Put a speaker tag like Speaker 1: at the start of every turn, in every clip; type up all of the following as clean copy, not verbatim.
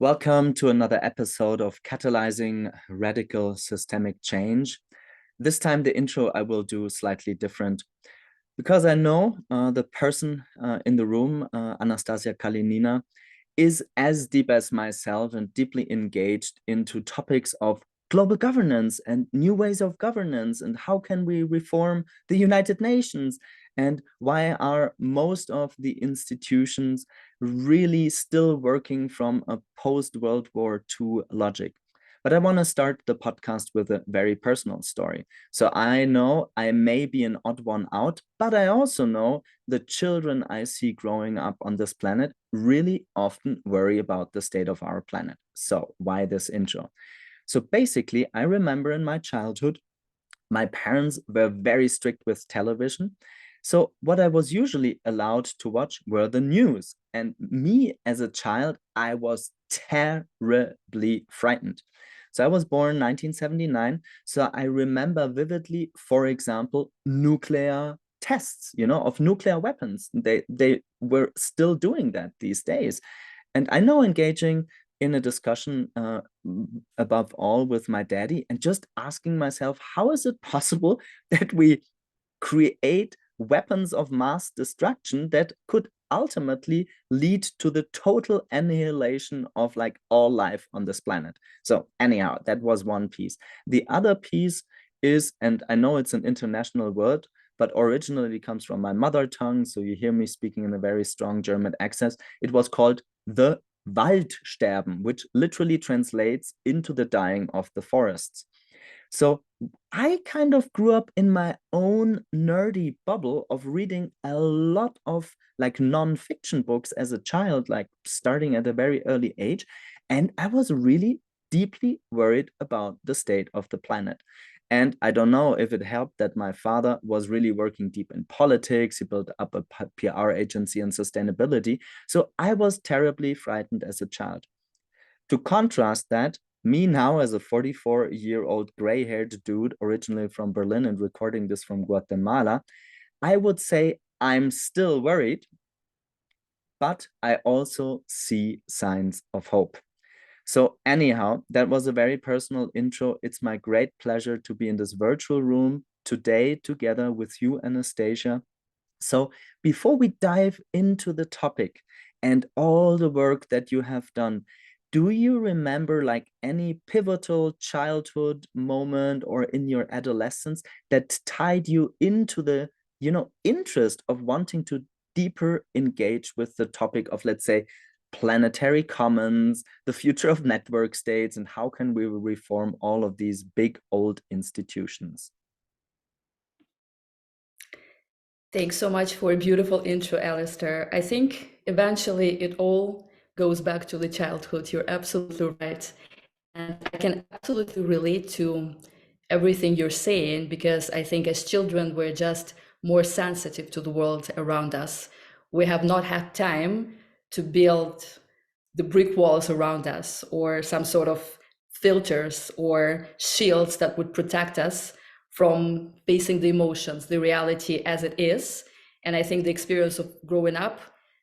Speaker 1: Welcome to another episode of Catalyzing Radical Systemic Change. This time the intro I will do slightly different because I know the person in the room, Anastasia Kalinina, is as deep as myself and deeply engaged into topics of global governance and new ways of governance and how can we reform the United Nations and why are most of the institutions really still working from a post-World War II logic. But I want to start the podcast with a very personal story. So I know I may be an odd one out, but I also know the children I see growing up on this planet really often worry about the state of our planet. So why this intro? So basically, I remember in my childhood, my parents were very strict with television. So what I was usually allowed to watch were the news. And me as a child, I was terribly frightened. So I was born 1979. So I remember vividly, for example, nuclear tests, of nuclear weapons. They were still doing that these days. And I know engaging in a discussion above all with my daddy and just asking myself, how is it possible that we create weapons of mass destruction that could ultimately lead to the total annihilation of like all life on this planet? So anyhow, that was one piece. The other piece is, and I know it's an international word, but originally comes from my mother tongue. So you hear me speaking in a very strong German accent. It was called the Waldsterben, which literally translates into the dying of the forests. So I kind of grew up in my own nerdy bubble of reading a lot of like non-fiction books as a child, like starting at a very early age. And I was really deeply worried about the state of the planet. And I don't know if it helped that my father was really working deep in politics. He built up a PR agency and sustainability. So I was terribly frightened as a child. To contrast that, me now as a 44-year-old gray-haired dude, originally from Berlin and recording this from Guatemala, I would say I'm still worried, but I also see signs of hope. So anyhow, that was a very personal intro. It's my great pleasure to be in this virtual room today together with you, Anastasia. So before we dive into the topic and all the work that you have done, do you remember like any pivotal childhood moment or in your adolescence that tied you into the, interest of wanting to deeper engage with the topic of, let's say, planetary commons, the future of network states, and how can we reform all of these big old institutions?
Speaker 2: Thanks so much for a beautiful intro, Alistair. I think eventually it all goes back to the childhood. You're absolutely right. And I can absolutely relate to everything you're saying because I think as children, we're just more sensitive to the world around us. We have not had time to build the brick walls around us or some sort of filters or shields that would protect us from facing the emotions, the reality as it is. And I think the experience of growing up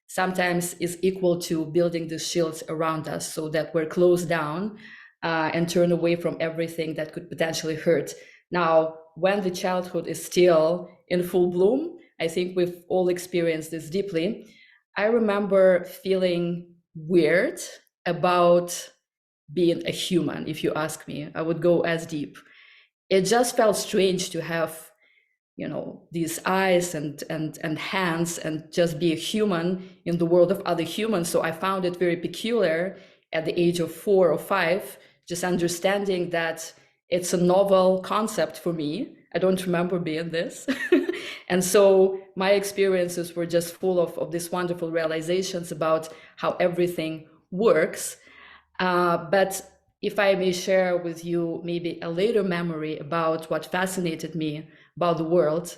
Speaker 2: sometimes is equal to building the shields around us so that we're closed down and turn away from everything that could potentially hurt. Now, when the childhood is still in full bloom, I think we've all experienced this deeply. I remember feeling weird about being a human. If you ask me, I would go as deep. It just felt strange to have, these eyes and hands and just be a human in the world of other humans. So I found it very peculiar at the age of 4 or 5, just understanding that it's a novel concept for me. I don't remember being this. And so my experiences were just full of these wonderful realizations about how everything works. But if I may share with you maybe a later memory about what fascinated me about the world,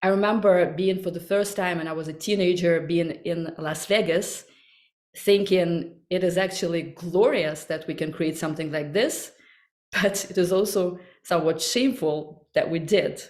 Speaker 2: I remember being for the first time, and I was a teenager, being in Las Vegas, thinking it is actually glorious that we can create something like this, but it is also somewhat shameful that we did.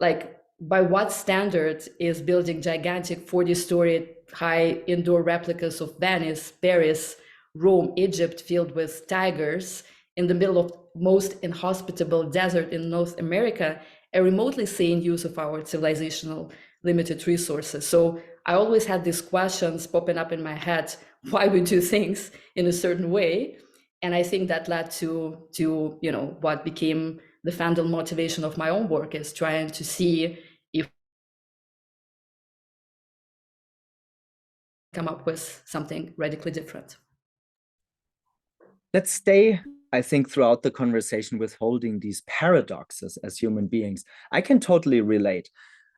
Speaker 2: Like, by what standard is building gigantic 40-story high indoor replicas of Venice, Paris, Rome, Egypt, filled with tigers, in the middle of most inhospitable desert in North America, a remotely sane use of our civilizational limited resources. So I always had these questions popping up in my head, why we do things in a certain way. And I think that led to what became the fundamental motivation of my own work, is trying to see if come up with something radically different.
Speaker 1: Let's stay, I think, throughout the conversation with holding these paradoxes as human beings. I can totally relate.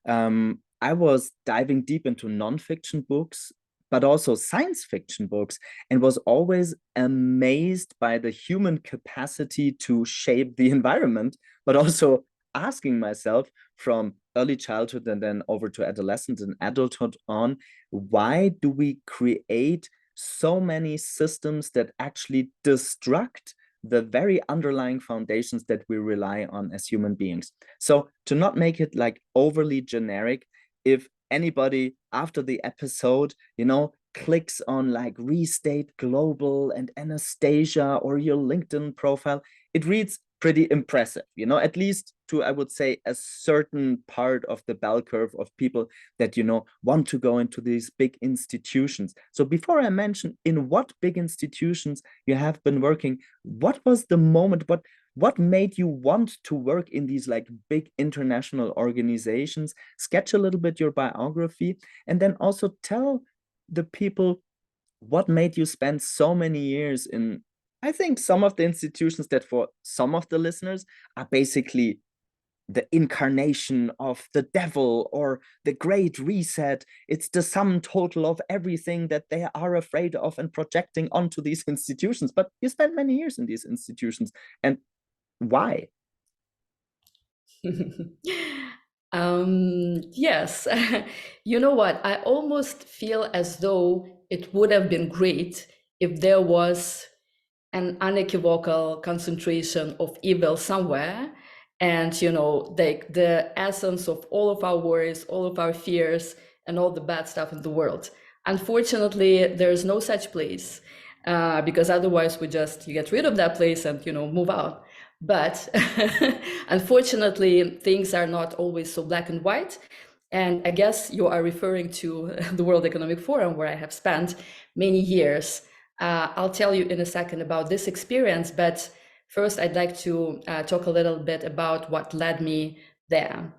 Speaker 1: I was diving deep into nonfiction books, but also science fiction books, and was always amazed by the human capacity to shape the environment, but also asking myself from early childhood and then over to adolescence and adulthood on, why do we create so many systems that actually destruct the very underlying foundations that we rely on as human beings? So to not make it like overly generic, if anybody after the episode, clicks on like reState Global and Anastasia or your LinkedIn profile, it reads pretty impressive, at least to, I would say, a certain part of the bell curve of people that, want to go into these big institutions. So before I mention in what big institutions you have been working, what was the moment, what made you want to work in these like big international organizations? Sketch a little bit your biography, and then also tell the people what made you spend so many years in, I think, some of the institutions that for some of the listeners are basically the incarnation of the devil or the great reset. It's the sum total of everything that they are afraid of and projecting onto these institutions. But you spent many years in these institutions. And why?
Speaker 2: Yes. You know what? I almost feel as though it would have been great if there was an unequivocal concentration of evil somewhere, and the essence of all of our worries, all of our fears, and all the bad stuff in the world. Unfortunately, there is no such place, because otherwise you get rid of that place and move out. But unfortunately, things are not always so black and white. And I guess you are referring to the World Economic Forum, where I have spent many years. I'll tell you in a second about this experience, but first I'd like to talk a little bit about what led me there.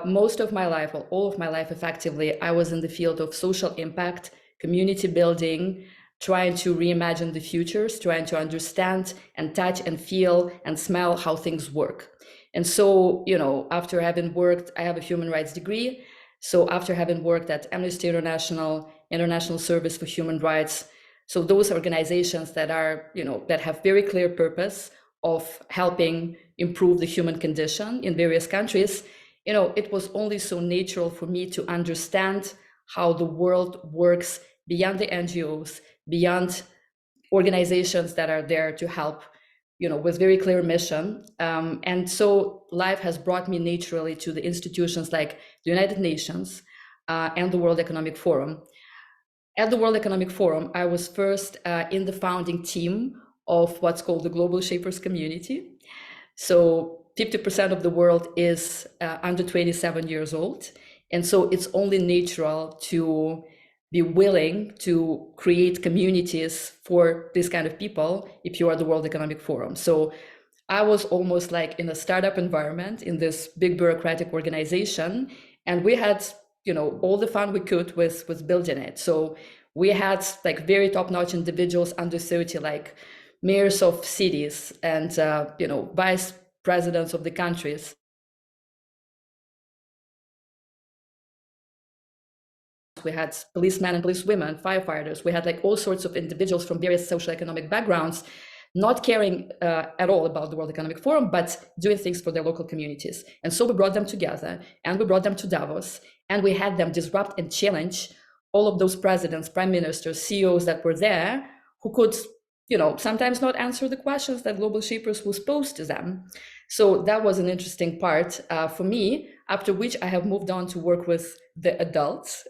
Speaker 2: Most of my life, well, all of my life effectively, I was in the field of social impact, community building, trying to reimagine the futures, trying to understand and touch and feel and smell how things work. And so, after having worked, I have a human rights degree. So after having worked at Amnesty International, International Service for Human Rights, so those organizations that are, that have very clear purpose of helping improve the human condition in various countries, it was only so natural for me to understand how the world works beyond the NGOs, beyond organizations that are there to help, with very clear mission. And so life has brought me naturally to the institutions like the United Nations and the World Economic Forum. At the World Economic Forum, I was first in the founding team of what's called the Global Shapers Community. So 50% of the world is under 27 years old. And so it's only natural to be willing to create communities for this kind of people if you are the World Economic Forum. So I was almost like in a startup environment in this big bureaucratic organization, and we had all the fun we could with building it. So we had like very top-notch individuals under 30, like mayors of cities and vice presidents of the countries. We had policemen and policewomen, firefighters. We had like all sorts of individuals from various social economic backgrounds, not caring at all about the World Economic Forum, but doing things for their local communities. And so we brought them together and we brought them to Davos, and we had them disrupt and challenge all of those presidents, prime ministers, CEOs that were there, who could sometimes not answer the questions that global shapers will pose to them. So that was an interesting part for me, after which I have moved on to work with the adults,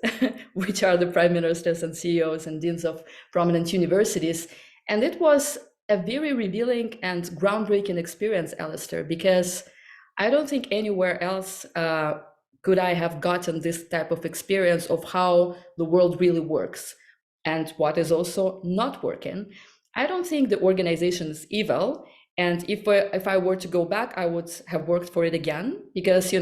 Speaker 2: which are the prime ministers and CEOs and deans of prominent universities. And it was a very revealing and groundbreaking experience, Alistair, because I don't think anywhere else could I have gotten this type of experience of how the world really works and what is also not working. I don't think the organization is evil. And if I were to go back, I would have worked for it again, because,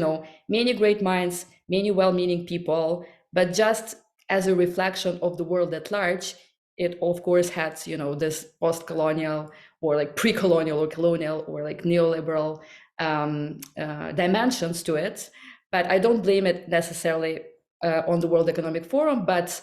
Speaker 2: many great minds, many well-meaning people, but just as a reflection of the world at large, it of course had, this post-colonial or like pre-colonial or colonial or like neoliberal dimensions to it. But I don't blame it necessarily on the World Economic Forum, but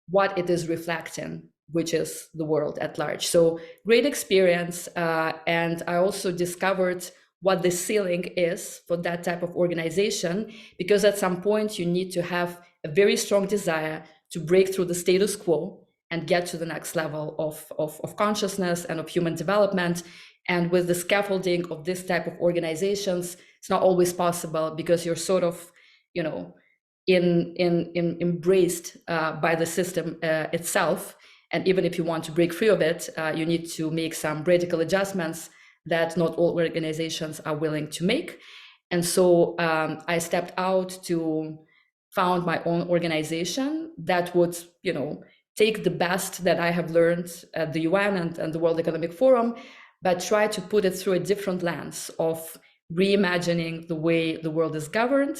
Speaker 2: what it is reflecting, which is the world at large. So great experience. And I also discovered what the ceiling is for that type of organization, because at some point you need to have a very strong desire to break through the status quo and get to the next level of consciousness and of human development. And with the scaffolding of this type of organizations, it's not always possible, because you're sort of, embraced by the system itself. And even if you want to break free of it, you need to make some radical adjustments that not all organizations are willing to make. And so I stepped out to found my own organization that would, take the best that I have learned at the UN and the World Economic Forum, but try to put it through a different lens of reimagining the way the world is governed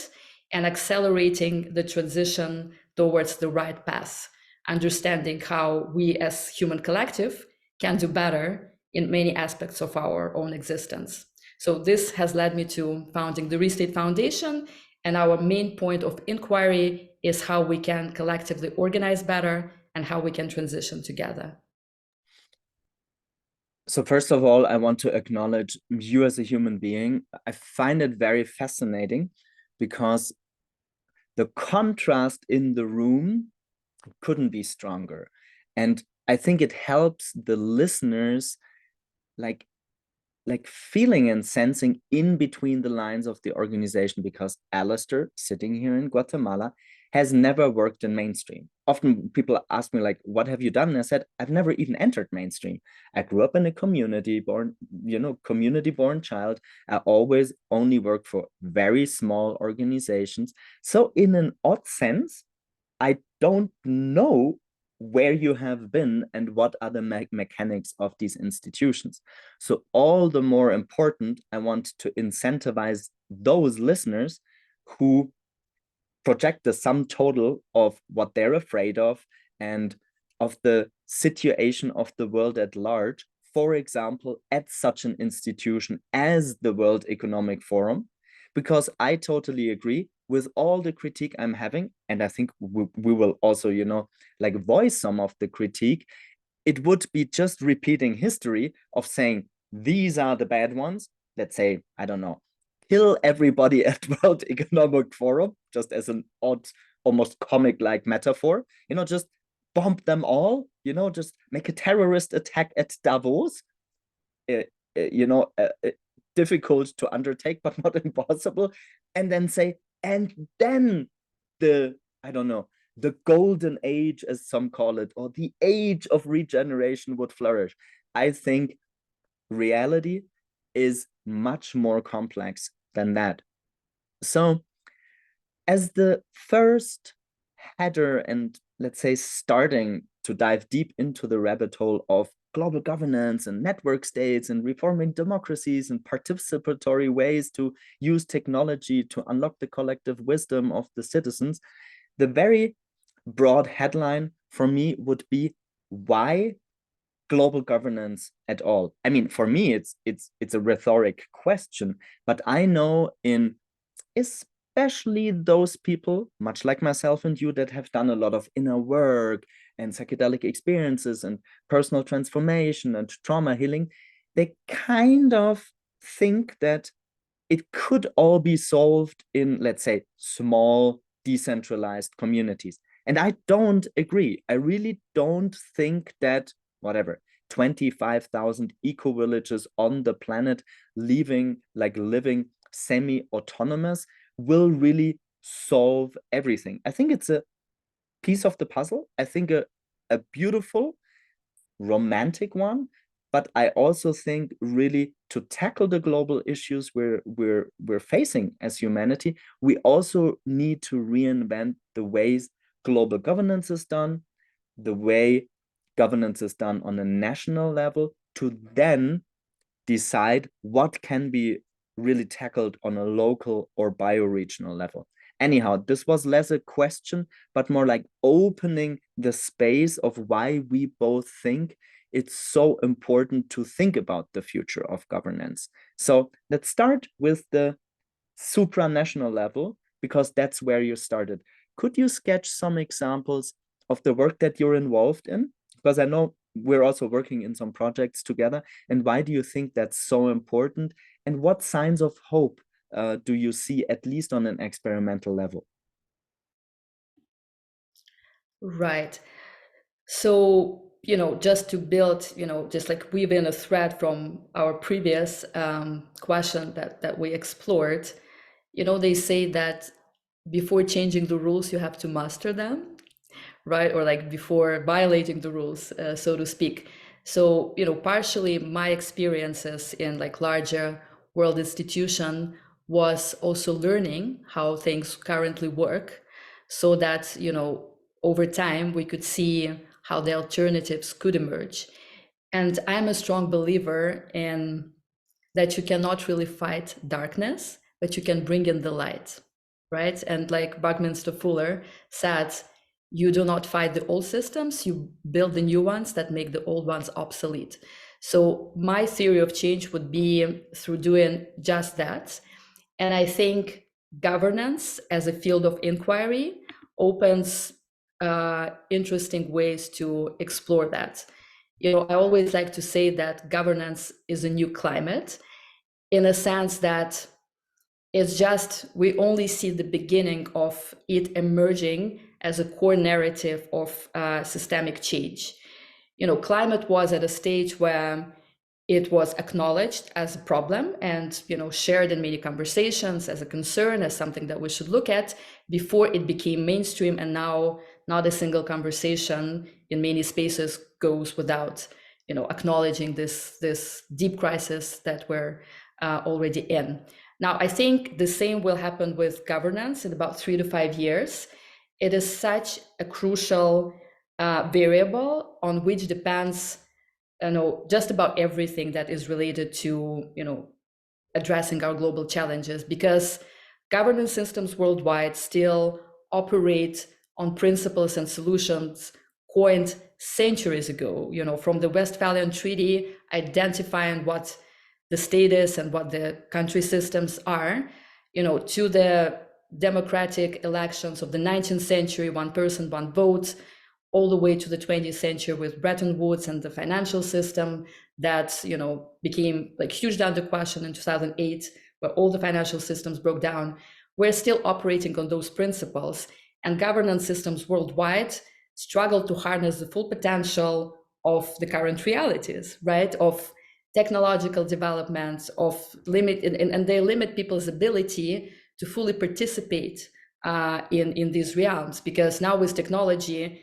Speaker 2: and accelerating the transition towards the right path, understanding how we as human collective can do better in many aspects of our own existence. So this has led me to founding the reState Foundation, and our main point of inquiry is how we can collectively organize better and how we can transition together.
Speaker 1: So first of all, I want to acknowledge you as a human being. I find it very fascinating because the contrast in the room couldn't be stronger. And I think it helps the listeners like feeling and sensing in between the lines of the organization, because Alistair, sitting here in Guatemala, has never worked in mainstream. Often people ask me, like, what have you done? And I said, I've never even entered mainstream. I grew up in a community-born child. I always only worked for very small organizations. So in an odd sense, I don't know where you have been and what are the mechanics of these institutions. So all the more important, I want to incentivize those listeners who project the sum total of what they're afraid of and of the situation of the world at large, for example, at such an institution as the World Economic Forum, because I totally agree with all the critique I'm having, and I think we will also, voice some of the critique. It would be just repeating history of saying, these are the bad ones. Let's say, I don't know, kill everybody at World Economic Forum, just as an odd, almost comic-like metaphor, just bomb them all, just make a terrorist attack at Davos, difficult to undertake, but not impossible. And then say, and then the golden age, as some call it, or the age of regeneration would flourish. I think reality is much more complex than that. So as the first header and let's say starting to dive deep into the rabbit hole of global governance and network states and reforming democracies and participatory ways to use technology to unlock the collective wisdom of the citizens, the very broad headline for me would be, why global governance at all? I mean, for me, it's a rhetoric question, but I know especially those people, much like myself and you, that have done a lot of inner work and psychedelic experiences and personal transformation and trauma healing, they kind of think that it could all be solved in, let's say, small, decentralized communities. And I don't agree. I really don't think that, whatever, 25,000 eco-villages on the planet living semi-autonomous will really solve everything. I think it's a piece of the puzzle. I think a beautiful, romantic one, but I also think really to tackle the global issues we're facing as humanity, we also need to reinvent the ways global governance is done, the way governance is done on a national level, to then decide what can be really tackled on a local or bioregional level. Anyhow, this was less a question, but more like opening the space of why we both think it's so important to think about the future of governance. So let's start with the supranational level, because that's where you started. Could you sketch some examples of the work that you're involved in? Because I know we're also working in some projects together. And why do you think that's so important? And what signs of hope do you see, at least on an experimental level?
Speaker 2: Right. So, just to build, just like weave in a thread from our previous question that we explored, they say that before changing the rules, you have to master them, right? Or like before violating the rules, so to speak. So, partially my experiences in like larger world institution was also learning how things currently work, so that, over time we could see how the alternatives could emerge. And I'm a strong believer in that you cannot really fight darkness, but you can bring in the light, right? And like Buckminster Fuller said, you do not fight the old systems, you build the new ones that make the old ones obsolete. So my theory of change would be through doing just that. And I think governance as a field of inquiry opens interesting ways to explore that. I always like to say that governance is a new climate, in a sense that it's just, we only see the beginning of it emerging as a core narrative of systemic change. Climate was at a stage where it was acknowledged as a problem and shared in many conversations as a concern, as something that we should look at, before it became mainstream. And now not a single conversation in many spaces goes without acknowledging this deep crisis that we're already in. Now, I think the same will happen with governance in about 3 to 5 years. It is such a crucial variable on which depends just about everything that is related to addressing our global challenges, because governance systems worldwide still operate on principles and solutions coined centuries ago, from the Westphalian Treaty identifying what the state is and what the country systems are, to the democratic elections of the 19th century, one person, one vote, all the way to the 20th century with Bretton Woods and the financial system that became like hugely under question in 2008, where all the financial systems broke down. We're still operating on those principles, and governance systems worldwide struggle to harness the full potential of the current realities, right? Of technological developments, of limit, and they limit people's ability to fully participate in these realms, because now with technology,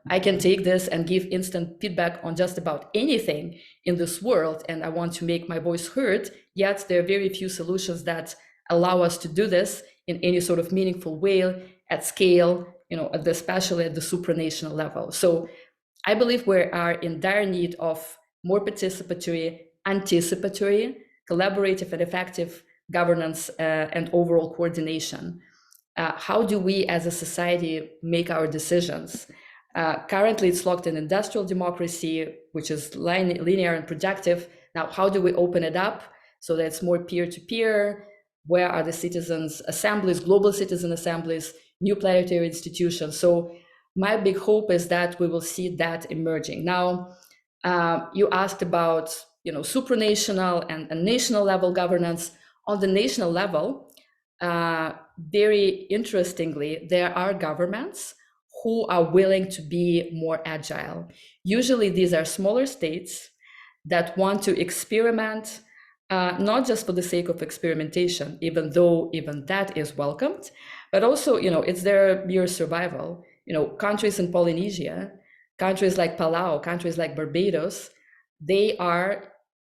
Speaker 2: I can take this and give instant feedback on just about anything in this world, and I want to make my voice heard. Yet there are very few solutions that allow us to do this in any sort of meaningful way at scale, especially at the supranational level. So I believe we are in dire need of more participatory, anticipatory, collaborative, and effective governance and overall coordination. How do we as a society make our decisions? Currently, it's locked in industrial democracy, which is linear and projective. Now, how do we open it up so that it's more peer-to-peer? Where are the citizens' assemblies, global citizen assemblies, new planetary institutions? So my big hope is that we will see that emerging. Now, you asked about supranational and national level governance. On the national level, very interestingly, there are governments who are willing to be more agile. Usually these are smaller states that want to experiment, not just for the sake of experimentation, even though even that is welcomed, but also, it's their mere survival. Countries in Polynesia, countries like Palau, countries like Barbados, they are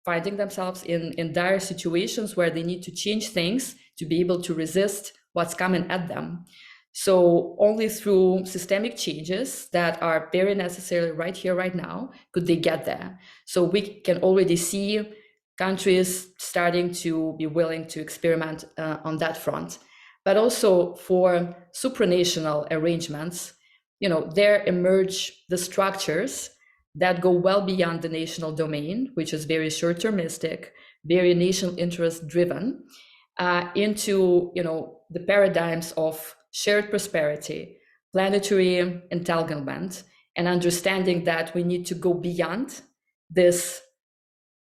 Speaker 2: finding themselves in dire situations where they need to change things to be able to resist what's coming at them. So only through systemic changes that are very necessary right here, right now, could they get there. So we can already see countries starting to be willing to experiment on that front. But also for supranational arrangements, there emerge the structures that go well beyond the national domain, which is very short-termistic, very national interest driven, into the paradigms of shared prosperity, planetary entanglement, and understanding that we need to go beyond this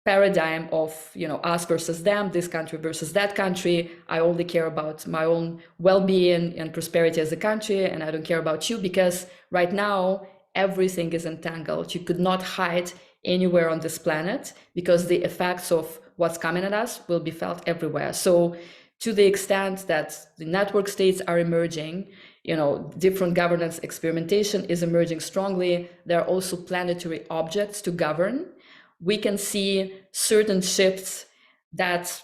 Speaker 2: paradigm of us versus them, this country versus that country. I only care about my own well-being and prosperity as a country, and I don't care about you, because right now everything is entangled. You could not hide anywhere on this planet, because the effects of what's coming at us will be felt everywhere. So to the extent that the network states are emerging, different governance experimentation is emerging strongly, there are also planetary objects to govern. We can see certain shifts that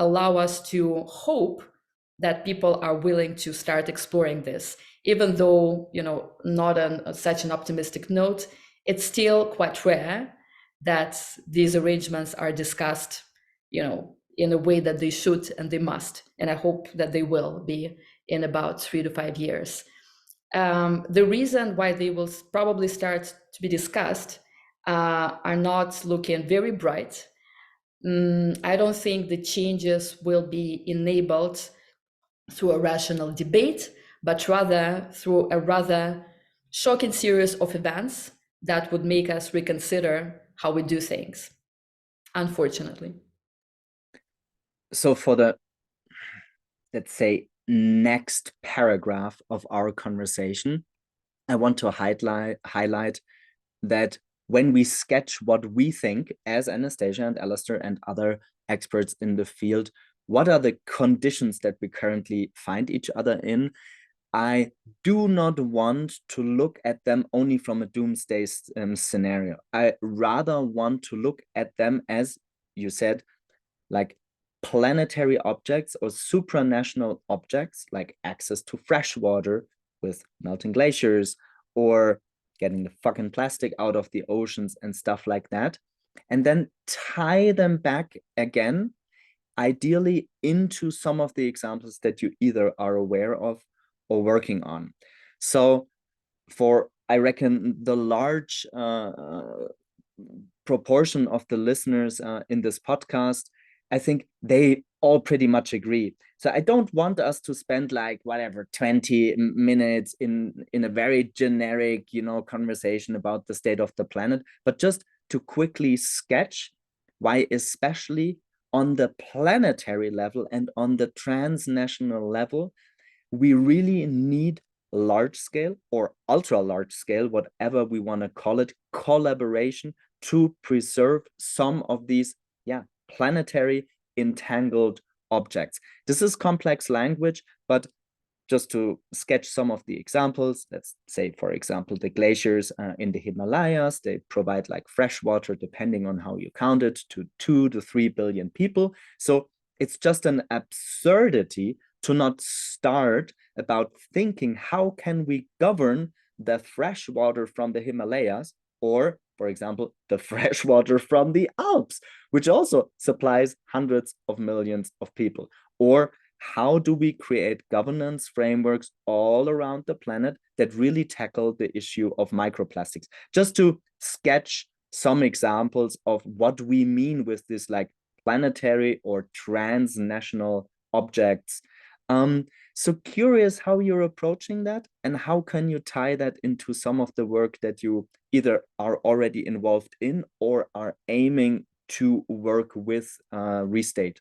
Speaker 2: allow us to hope that people are willing to start exploring this, even though not on such an optimistic note. It's still quite rare that these arrangements are discussed in a way that they should and they must, and I hope that they will be in about 3 to 5 years. The reason why they will probably start to be discussed are not looking very bright. I don't think the changes will be enabled through a rational debate, but rather through a rather shocking series of events that would make us reconsider how we do things, unfortunately.
Speaker 1: So for the, let's say, next paragraph of our conversation, I want to highlight that when we sketch what we think as Anastasia and Alistair and other experts in the field, what are the conditions that we currently find each other in, I do not want to look at them only from a doomsday scenario. I rather want to look at them as, you said, like planetary objects or supranational objects, like access to fresh water with melting glaciers, or getting the fucking plastic out of the oceans and stuff like that, and then tie them back again, ideally into some of the examples that you either are aware of or working on. So for, I reckon, the large proportion of the listeners in this podcast, I think they all pretty much agree. So I don't want us to spend like whatever 20 minutes in a very generic, conversation about the state of the planet, but just to quickly sketch why, especially on the planetary level and on the transnational level, we really need large scale or ultra large scale, whatever we want to call it, collaboration to preserve some of these, planetary entangled objects. This is complex language, but just to sketch some of the examples, let's say, for example, the glaciers in the Himalayas, they provide like fresh water, depending on how you count it, to 2 to 3 billion people. So it's just an absurdity to not start about thinking, how can we govern the fresh water from the Himalayas, or, for example, the fresh water from the Alps, which also supplies hundreds of millions of people? Or how do we create governance frameworks all around the planet that really tackle the issue of microplastics? Just to sketch some examples of what we mean with this like planetary or transnational objects. So curious how you're approaching that, and how can you tie that into some of the work that you either are already involved in or are aiming to work with reState?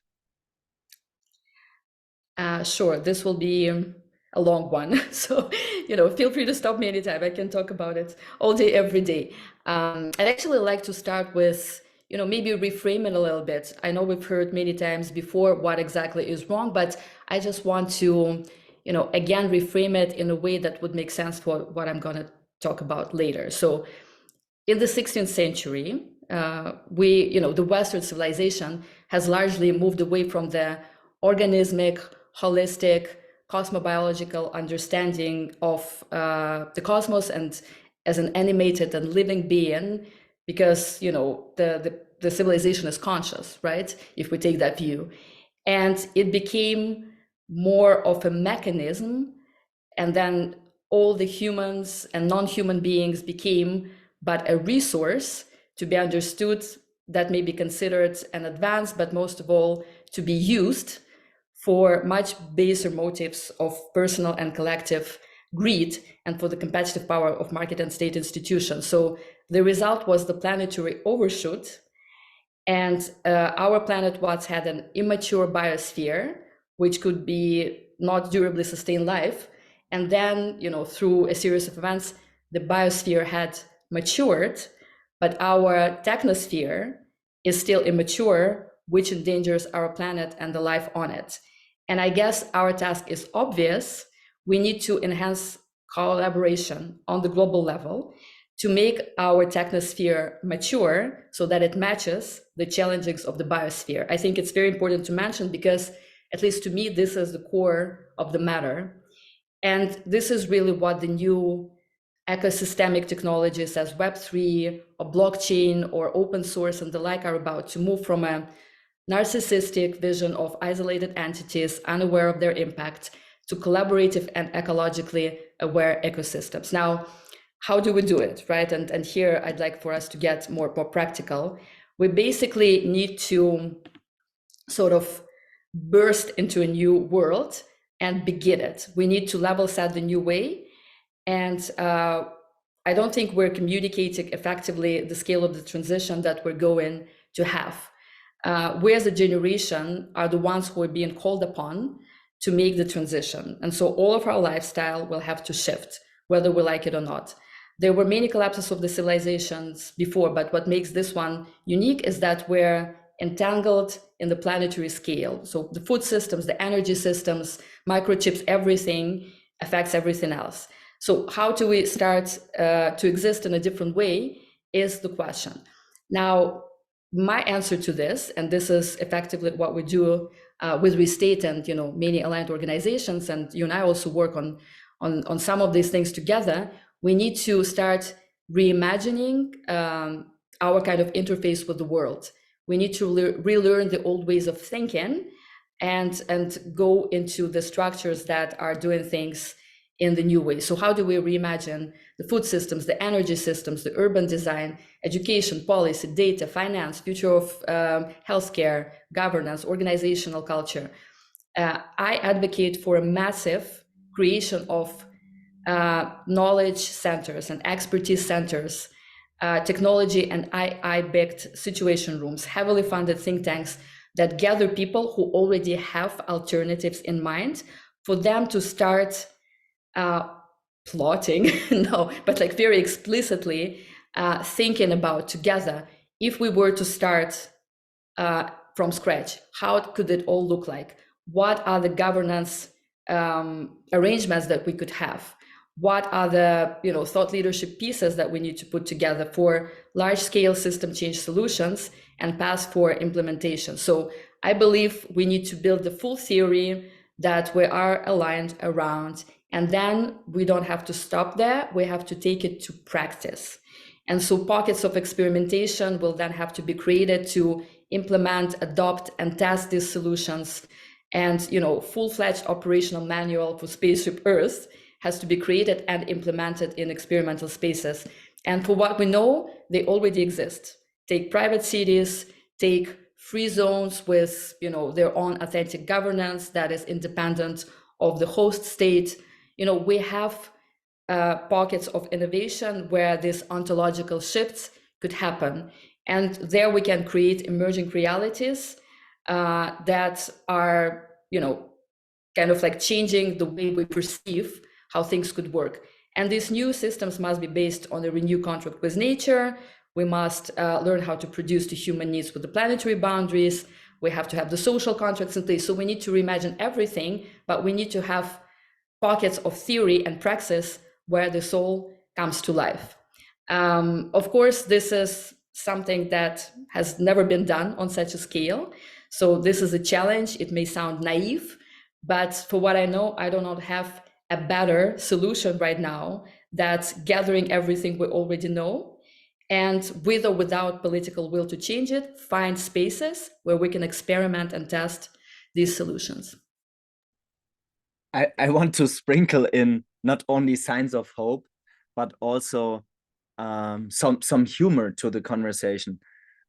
Speaker 2: Sure, this will be a long one. So, feel free to stop me anytime. I can talk about it all day, every day. I'd actually like to start with, maybe reframe it a little bit. I know we've heard many times before what exactly is wrong, but I just want to, again, reframe it in a way that would make sense for what I'm going to talk about later. So in the 16th century, the Western civilization has largely moved away from the organismic, holistic, cosmobiological understanding of the cosmos and as an animated and living being, because the civilization is conscious, right? If we take that view, and it became more of a mechanism, and then all the humans and non-human beings became but a resource to be understood, that may be considered an advance, but most of all to be used for much baser motives of personal and collective greed and for the competitive power of market and state institutions. So the result was the planetary overshoot, and our planet once had an immature biosphere, which could be not durably sustain life. And then, through a series of events, the biosphere had matured, but our technosphere is still immature, which endangers our planet and the life on it. And I guess our task is obvious. We need to enhance collaboration on the global level to make our technosphere mature so that it matches the challenges of the biosphere. I think it's very important to mention because, at least to me, this is the core of the matter. And this is really what the new ecosystemic technologies as Web3 or blockchain or open source and the like are about, to move from a narcissistic vision of isolated entities unaware of their impact to collaborative and ecologically aware ecosystems. Now, how do we do it, right? And here I'd like for us to get more practical. We basically need to sort of burst into a new world and begin it. We need to level set the new way. And I don't think we're communicating effectively the scale of the transition that we're going to have. We as a generation are the ones who are being called upon to make the transition. And so all of our lifestyle will have to shift, whether we like it or not. There were many collapses of the civilizations before, but what makes this one unique is that we're entangled in the planetary scale. So the food systems, the energy systems, microchips, everything affects everything else. So how do we start to exist in a different way is the question. Now, my answer to this, and this is effectively what we do with reState and many aligned organizations, and you and I also work on some of these things together. We need to start reimagining our kind of interface with the world. We need to relearn the old ways of thinking and go into the structures that are doing things in the new way. So how do we reimagine the food systems, the energy systems, the urban design, education, policy, data, finance, future of healthcare, governance, organizational culture? I advocate for a massive creation of knowledge centers and expertise centers, technology and AI-backed situation rooms, heavily funded think tanks that gather people who already have alternatives in mind for them to start plotting, no, but like very explicitly thinking about together, if we were to start from scratch, how could it all look like? What are the governance arrangements that we could have? What are the thought leadership pieces that we need to put together for large-scale system change solutions and paths for implementation? So I believe we need to build the full theory that we are aligned around, and then we don't have to stop there. We have to take it to practice. And so pockets of experimentation will then have to be created to implement, adopt, and test these solutions. And full-fledged operational manual for Spaceship Earth has to be created and implemented in experimental spaces. And for what we know, they already exist. Take private cities, take free zones with their own authentic governance that is independent of the host state. We have pockets of innovation where these ontological shifts could happen. And there we can create emerging realities that are, kind of like changing the way we perceive how things could work. And these new systems must be based on a renewed contract with nature. We must learn how to produce to human needs with the planetary boundaries. We have to have the social contracts in place. So we need to reimagine everything, but we need to have pockets of theory and praxis where this all comes to life. Of course, this is something that has never been done on such a scale. So this is a challenge. It may sound naive, but for what I know, I do not have a better solution right now that's gathering everything we already know, and with or without political will to change it, find spaces where we can experiment and test these solutions.
Speaker 1: I want to sprinkle in not only signs of hope, but also some humor to the conversation.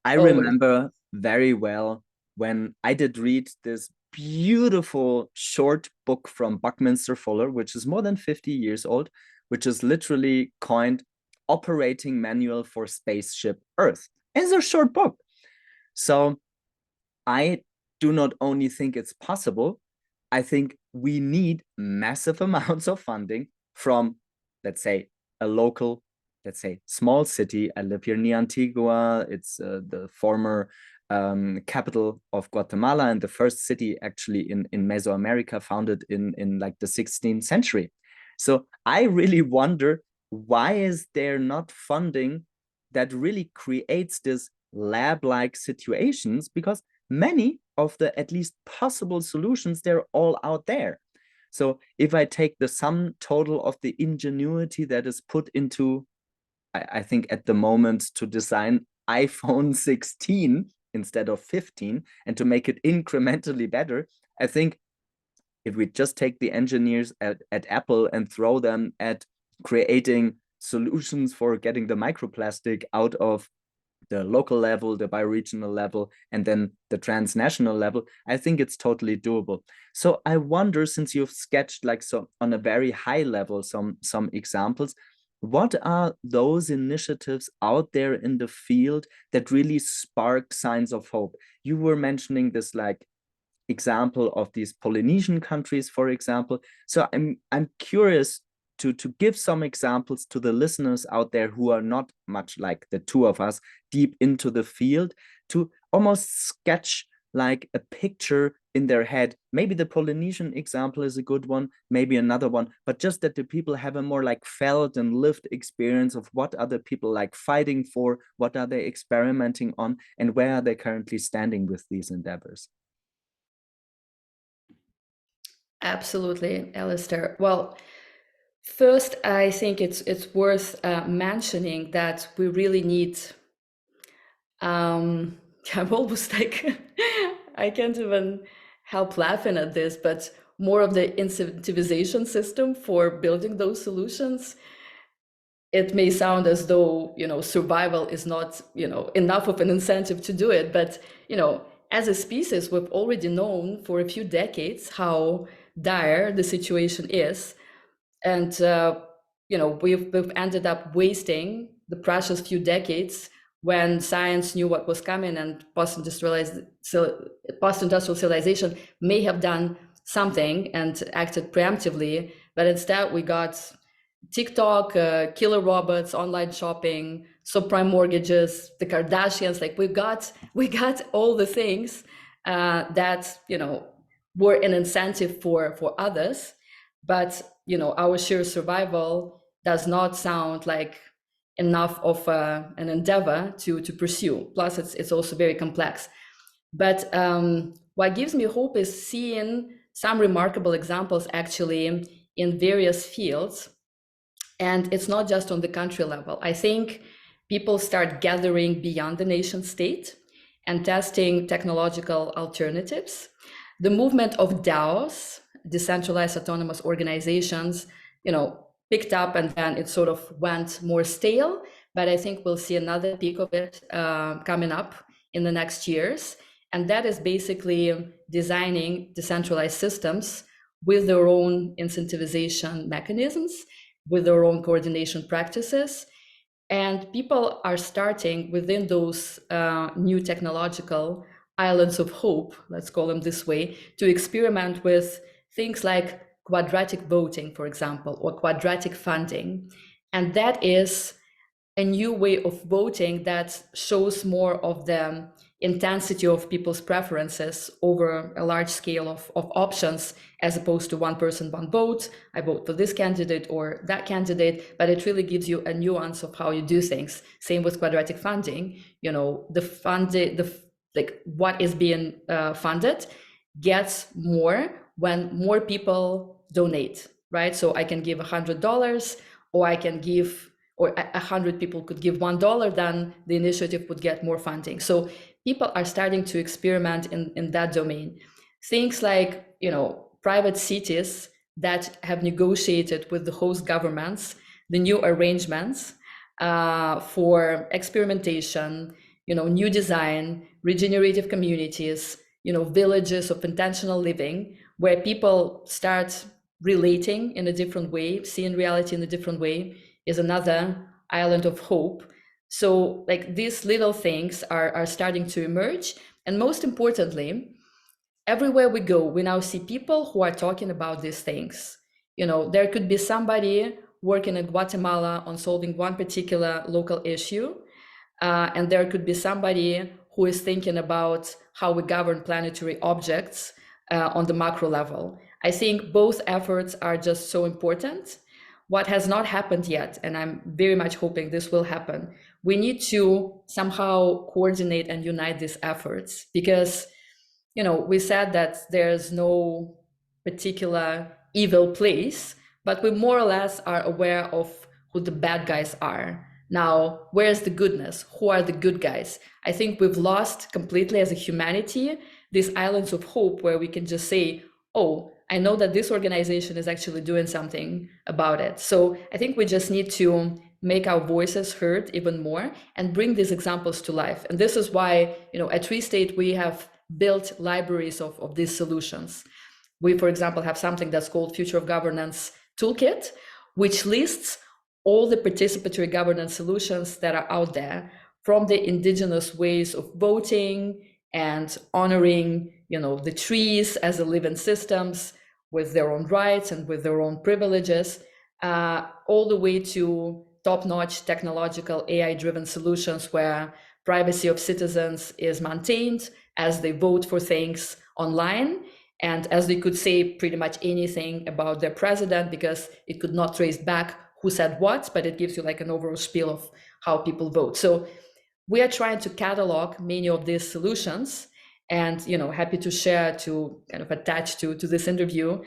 Speaker 1: I remember very well when I did read this beautiful short book from Buckminster Fuller, which is more than 50 years old, which is literally coined Operating Manual for Spaceship Earth. It's a short book. So I do not only think it's possible, I think we need massive amounts of funding from, let's say, a local, let's say, small city. I live here near Antigua. It's the former capital of Guatemala and the first city actually in Mesoamerica, founded in like the 16th century. So I really wonder, why is there not funding that really creates this lab-like situations? Because many of the at least possible solutions, they're all out there. So if I take the sum total of the ingenuity that is put into, I think at the moment, to design iPhone 16 instead of 15 and to make it incrementally better, I think if we just take the engineers at Apple and throw them at creating solutions for getting the microplastic out of the local level, the bioregional level, and then the transnational level, I think it's totally doable. So I wonder, since you've sketched like so on a very high level some examples, what are those initiatives out there in the field that really spark signs of hope? You were mentioning this like example of these Polynesian countries, for example. So I'm curious to give some examples to the listeners out there who are not much like the two of us, deep into the field, to almost sketch like a picture in their head. Maybe the Polynesian example is a good one, maybe another one, but just that the people have a more like felt and lived experience of what are the people like fighting for, what are they experimenting on, and where are they currently standing with these endeavors.
Speaker 2: Absolutely, Alistair. Well, first, I think it's worth mentioning that we really need. I'm almost like I can't even help laughing at this, but more of the incentivization system for building those solutions. It may sound as though, survival is not, enough of an incentive to do it, but, as a species, we've already known for a few decades how dire the situation is. And, we've ended up wasting the precious few decades when science knew what was coming, and post-industrial civilization may have done something and acted preemptively, but instead we got TikTok, killer robots, online shopping, subprime mortgages, the Kardashians. Like we got all the things that were an incentive for others, but our sheer survival does not sound like enough of an endeavor to pursue. Plus, it's also very complex. But what gives me hope is seeing some remarkable examples actually in various fields. And it's not just on the country level. I think people start gathering beyond the nation state and testing technological alternatives. The movement of DAOs, decentralized autonomous organizations, picked up, and then it sort of went more stale. But I think we'll see another peak of it coming up in the next years. And that is basically designing decentralized systems with their own incentivization mechanisms, with their own coordination practices. And people are starting within those new technological islands of hope, let's call them this way, to experiment with things like quadratic voting, for example, or quadratic funding. And that is a new way of voting that shows more of the intensity of people's preferences over a large scale of options, as opposed to one person, one vote. I vote for this candidate or that candidate, but it really gives you a nuance of how you do things. Same with quadratic funding. You know, like what is being funded gets more when more people donate, right? So I can give $100, or I can give, or 100 people could give $1, then the initiative would get more funding. So people are starting to experiment in that domain. Things like, you know, private cities that have negotiated with the host governments the new arrangements for experimentation, you know, new design, regenerative communities, you know, villages of intentional living, where people start relating in a different way, seeing reality in a different way, is another island of hope. So like these little things are starting to emerge. And most importantly, everywhere we go, we now see people who are talking about these things. You know, there could be somebody working in Guatemala on solving one particular local issue, and there could be somebody who is thinking about how we govern planetary objects on the macro level. I think both efforts are just so important. What has not happened yet, and I'm very much hoping this will happen, we need to somehow coordinate and unite these efforts, because, you know, we said that there's no particular evil place, but we more or less are aware of who the bad guys are. Now, where's the goodness? Who are the good guys? I think we've lost completely as a humanity these islands of hope where we can just say, oh, I know that this organization is actually doing something about it. So I think we just need to make our voices heard even more and bring these examples to life. And this is why, you know, at reState, we have built libraries of these solutions. We, for example, have something that's called Future of Governance Toolkit, which lists all the participatory governance solutions that are out there, from the indigenous ways of voting and honoring, you know, the trees as a living systems with their own rights and with their own privileges, all the way to top-notch technological AI-driven solutions where privacy of citizens is maintained as they vote for things online, and as they could say pretty much anything about their president, because it could not trace back who said what, but it gives you like an overall spiel of how people vote. So we are trying to catalog many of these solutions, and, you know, happy to share, to kind of attach to this interview,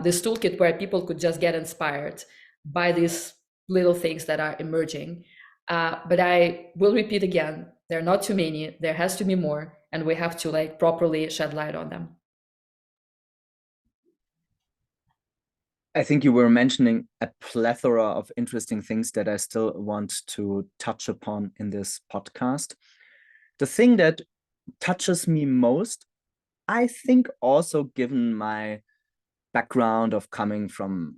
Speaker 2: this toolkit where people could just get inspired by these little things that are emerging. But I will repeat again, there are not too many, there has to be more, and we have to like properly shed light on them.
Speaker 1: I think you were mentioning a plethora of interesting things that I still want to touch upon in this podcast. The thing that touches me most, I think also given my background of coming from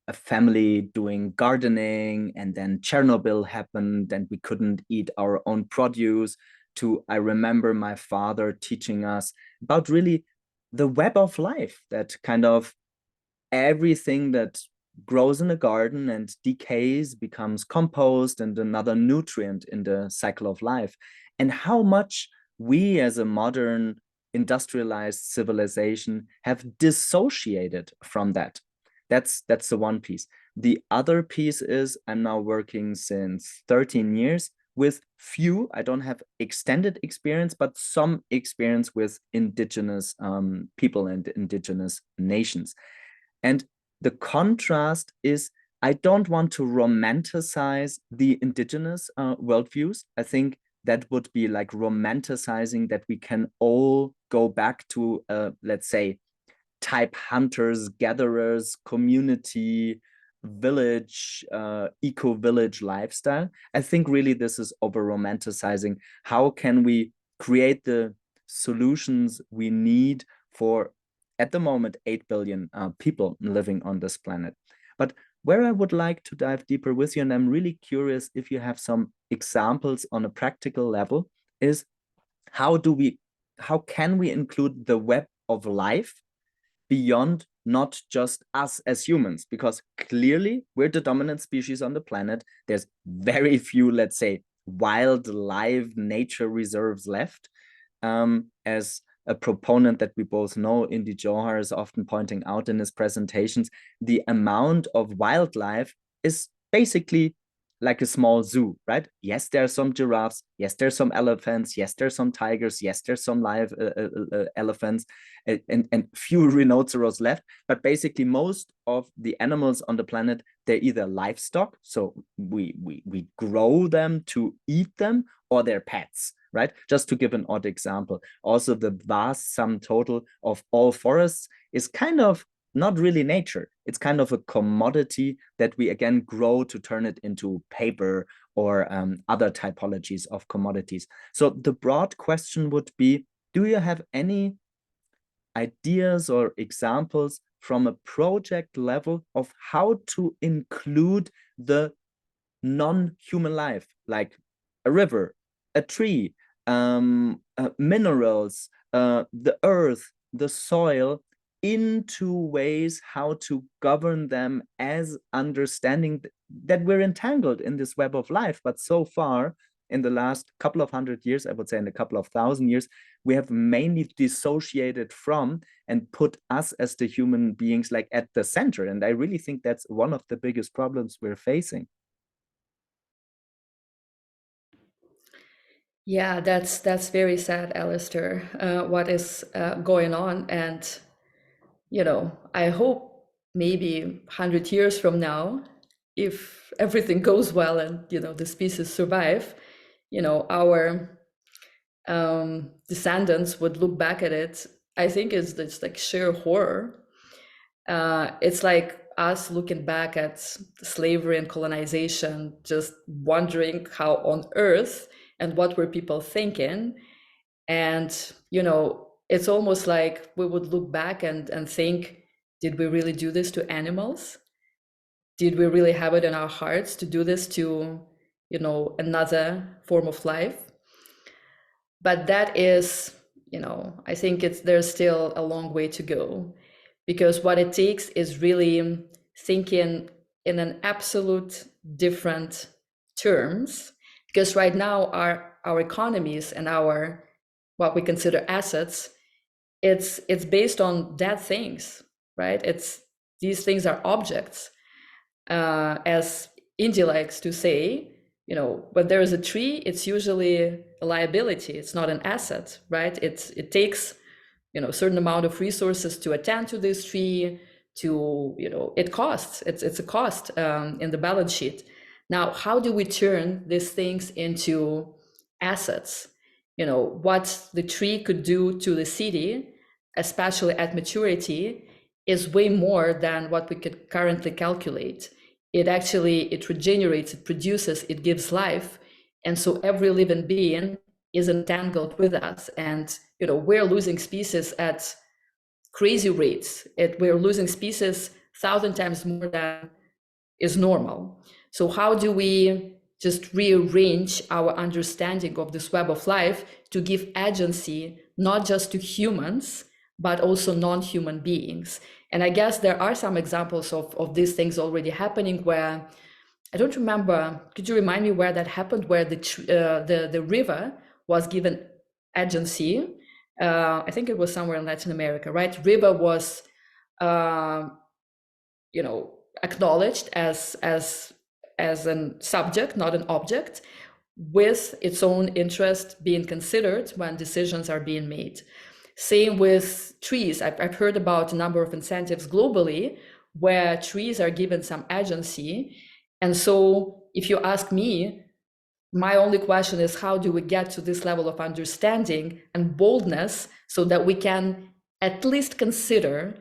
Speaker 1: a family doing gardening, and then Chernobyl happened and we couldn't eat our own produce, to I remember my father teaching us about really the web of life, that kind of everything that grows in a garden and decays becomes compost and another nutrient in the cycle of life, and how much we as a modern industrialized civilization have dissociated from that. That's the one piece. The other piece is I'm now working since 13 years with few, I don't have extended experience, but some experience with indigenous people and indigenous nations. And the contrast is, I don't want to romanticize the indigenous worldviews. I think that would be like romanticizing that we can all go back to, let's say, type hunters, gatherers, community, village, eco-village lifestyle. I think really this is over romanticizing. How can we create the solutions we need for, at the moment, 8 billion people living on this planet? But where I would like to dive deeper with you, and I'm really curious if you have some examples on a practical level, is how can we include the web of life beyond not just us as humans, because clearly we're the dominant species on the planet. There's very few, let's say, wildlife nature reserves left. As a proponent that we both know, Indy Johar, is often pointing out in his presentations, the amount of wildlife is basically like a small zoo, right? Yes, there are some giraffes. Yes, there's some elephants. Yes, there's some tigers. Yes, there's some live elephants, and few rhinoceros left. But basically, most of the animals on the planet, they're either livestock, so we grow them to eat them, or they're pets, right? Just to give an odd example. Also, the vast sum total of all forests is kind of not really nature. It's kind of a commodity that we again grow to turn it into paper or other typologies of commodities. So the broad question would be, do you have any ideas or examples from a project level of how to include the non-human life, like a river, a tree, minerals, the earth, the soil, into ways how to govern them, as understanding that we're entangled in this web of life. But so far, in the last couple of 100 years, I would say in a couple of 1,000 years, we have mainly dissociated from and put us as the human beings like at the center. And I really think that's one of the biggest problems we're facing.
Speaker 2: Yeah, that's very sad, Alistair, what is going on. And, I hope maybe 100 years from now, if everything goes well and, the species survive, our descendants would look back at it. I think it's just like sheer horror. It's like us looking back at slavery and colonization, just wondering how on earth and what were people thinking. And, it's almost like we would look back and think, did we really do this to animals? Did we really have it in our hearts to do this to, another form of life? But that is, I think there's still a long way to go, because what it takes is really thinking in an absolute different terms. Because right now our economies and our what we consider assets, it's based on dead things, right? These things are objects. As Indy likes to say, when there is a tree, it's usually a liability. It's not an asset, right? It takes, a certain amount of resources to attend to this tree, it costs. It's a cost in the balance sheet. Now, how do we turn these things into assets? What the tree could do to the city, especially at maturity, is way more than what we could currently calculate. It regenerates, it produces, it gives life. And so every living being is entangled with us. And, we're losing species at crazy rates. We're losing species 1,000 times more than is normal. So how do we just rearrange our understanding of this web of life to give agency, not just to humans, but also non-human beings? And I guess there are some examples of these things already happening where, I don't remember, could you remind me where that happened, where the river was given agency? I think it was somewhere in Latin America, right? River was, acknowledged as a subject, not an object, with its own interest being considered when decisions are being made. Same with trees. I've heard about a number of incentives globally where trees are given some agency. And so if you ask me, my only question is, how do we get to this level of understanding and boldness so that we can at least consider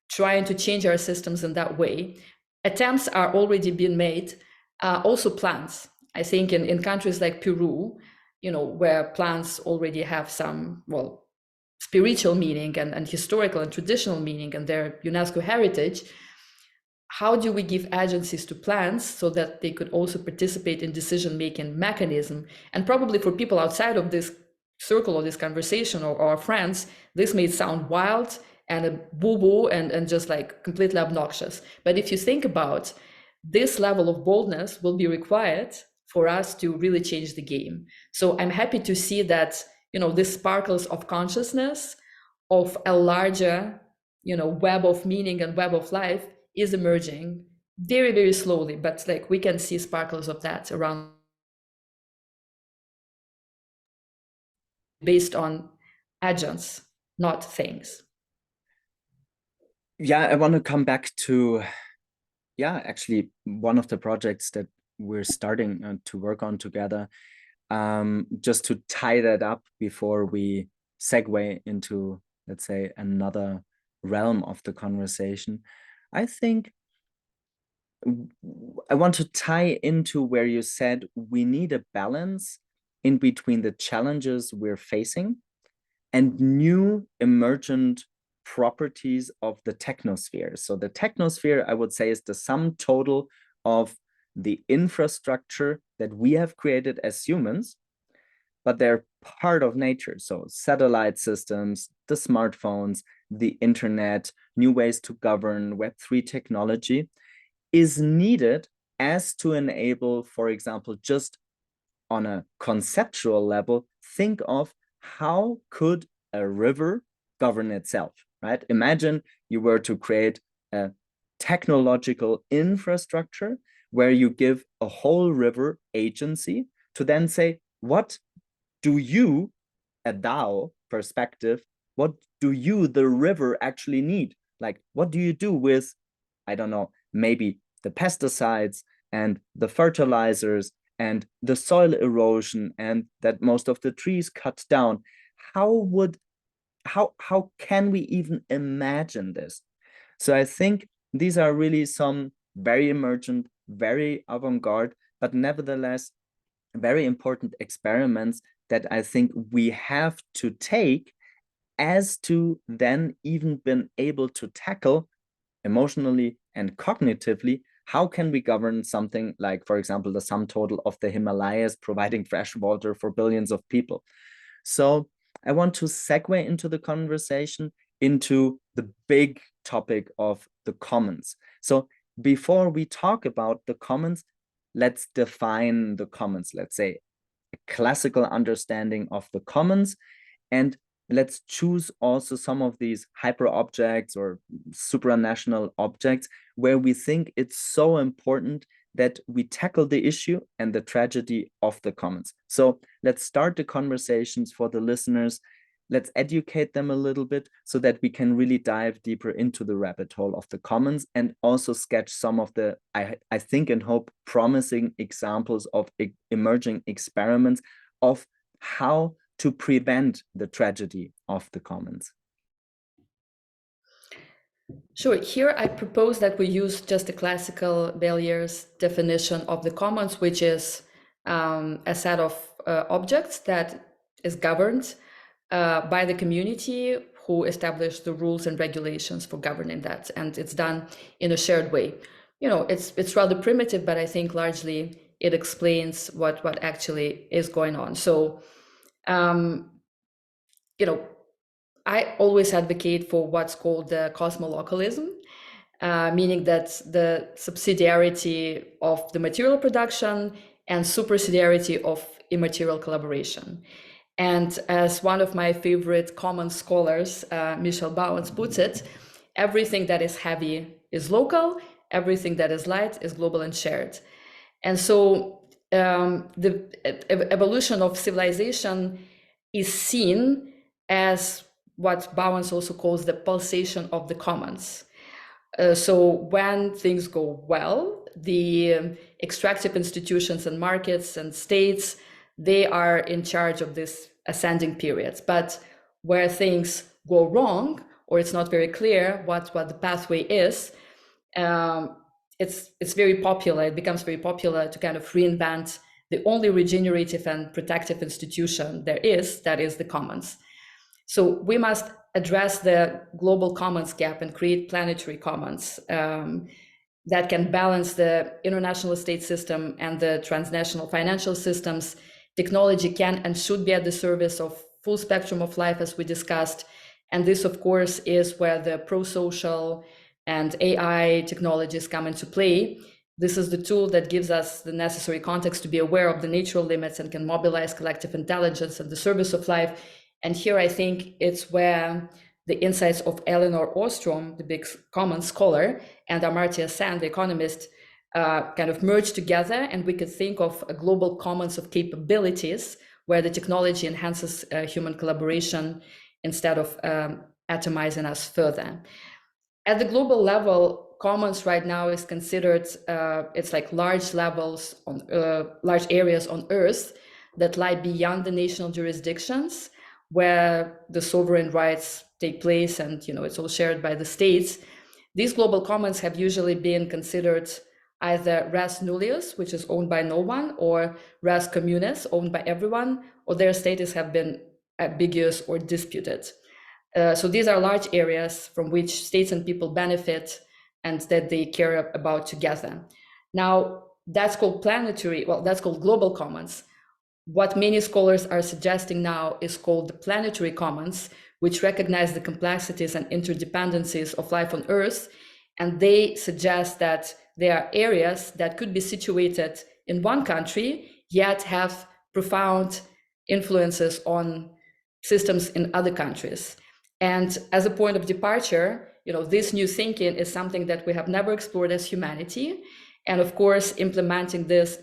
Speaker 2: trying to change our systems in that way? Attempts are already being made. Also plants. I think in countries like Peru, where plants already have some, spiritual meaning and historical and traditional meaning and their UNESCO heritage, how do we give agencies to plants so that they could also participate in decision-making mechanism? And probably for people outside of this circle or this conversation or our friends, this may sound wild and a boo-boo and just like completely obnoxious. But if you think about this level of boldness will be required for us to really change the game. So I'm happy to see that, this sparkles of consciousness of a larger, web of meaning and web of life is emerging very, very slowly, but like we can see sparkles of that around based on agents, not things.
Speaker 1: Yeah, I want to come back to, actually one of the projects that we're starting to work on together, just to tie that up before we segue into, let's say, another realm of the conversation. I think I want to tie into where you said we need a balance in between the challenges we're facing and new emergent properties of the technosphere. So the technosphere, I would say, is the sum total of the infrastructure that we have created as humans, but they're part of nature. So satellite systems, the smartphones, the internet, new ways to govern, Web3 technology is needed as to enable, for example, just on a conceptual level, think of how could a river govern itself, right? Imagine you were to create a technological infrastructure where you give a whole river agency to then say, what do you, a DAO perspective, what do you, the river, actually need? Like, what do you do with, I don't know, maybe the pesticides and the fertilizers and the soil erosion and that most of the trees cut down? How can we even imagine this? So I think these are really some very emergent, very avant-garde, but nevertheless very important experiments that I think we have to take as to then even been able to tackle emotionally and cognitively, how can we govern something like, for example, the sum total of the Himalayas providing fresh water for billions of people? So I want to segue into the conversation into the big topic of the commons. So before we talk about the commons, let's define the commons. Let's say a classical understanding of the commons, and let's choose also some of these hyper objects or supranational objects where we think it's so important that we tackle the issue and the tragedy of the commons. So let's start the conversations for the listeners. Let's educate them a little bit so that we can really dive deeper into the rabbit hole of the commons and also sketch some of the, I think and hope, promising examples of emerging experiments of how to prevent the tragedy of the commons.
Speaker 2: Sure. Here I propose that we use just the classical Bellier's definition of the commons, which is a set of objects that is governed by the community who establish the rules and regulations for governing that. And it's done in a shared way. It's rather primitive, but I think largely it explains what actually is going on. So, I always advocate for what's called the cosmolocalism, meaning that the subsidiarity of the material production and supersidiarity of immaterial collaboration. And as one of my favorite common scholars, Michel Bauwens, puts it, everything that is heavy is local, everything that is light is global and shared. And so the evolution of civilization is seen as what Bauwens also calls the pulsation of the commons. So when things go well, the extractive institutions and markets and states, they are in charge of this ascending periods. But where things go wrong, or it's not very clear what the pathway is, it's very popular. It becomes very popular to kind of reinvent the only regenerative and protective institution there is, that is the commons. So we must address the global commons gap and create planetary commons that can balance the international state system and the transnational financial systems. Technology can and should be at the service of full spectrum of life, as we discussed, And this, of course, is where the pro-social and AI technologies come into play. This is the tool that gives us the necessary context to be aware of the natural limits and can mobilize collective intelligence in the service of life. And here I think it's where the insights of Elinor Ostrom, the big common scholar, and Amartya Sen, the economist, kind of merge together, and we could think of a global commons of capabilities where the technology enhances human collaboration instead of atomizing us further. At the global level, commons right now is considered, it's like large levels on large areas on Earth that lie beyond the national jurisdictions, where the sovereign rights take place, and it's all shared by the states. These global commons have usually been considered either res nullius, which is owned by no one, or res communis, owned by everyone, or their status have been ambiguous or disputed. So these are large areas from which states and people benefit and that they care about together. Now, that's called planetary, well, that's called global commons. What many scholars are suggesting now is called the planetary commons, which recognize the complexities and interdependencies of life on Earth. And they suggest that there are areas that could be situated in one country, yet have profound influences on systems in other countries. And as a point of departure, this new thinking is something that we have never explored as humanity. And of course, implementing this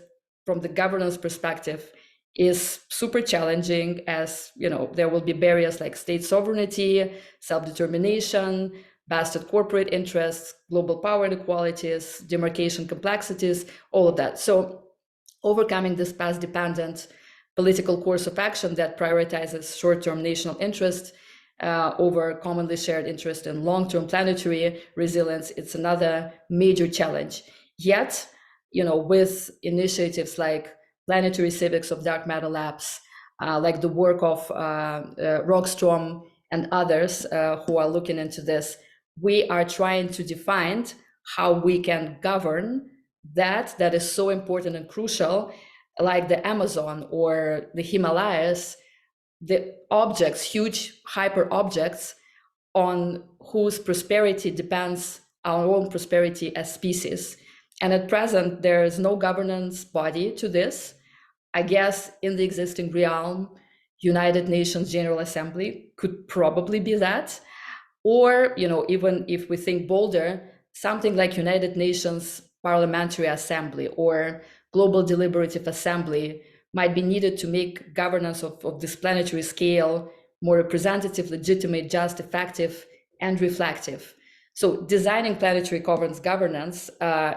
Speaker 2: from the governance perspective is super challenging, as there will be barriers like state sovereignty, self-determination, vested corporate interests, global power inequalities, demarcation complexities, all of that. So overcoming this past-dependent political course of action that prioritizes short-term national interest over commonly shared interest in long-term planetary resilience, it's another major challenge. Yet, with initiatives like Planetary Civics of Dark Matter Labs, like the work of Rockstrom and others who are looking into this, we are trying to define how we can govern that is so important and crucial, like the Amazon or the Himalayas, the objects, huge hyper objects on whose prosperity depends our own prosperity as species. And at present, there is no governance body to this. I guess in the existing realm, United Nations General Assembly could probably be that. Or, even if we think bolder, something like United Nations Parliamentary Assembly or Global Deliberative Assembly might be needed to make governance of this planetary scale more representative, legitimate, just, effective, and reflective. So designing planetary governance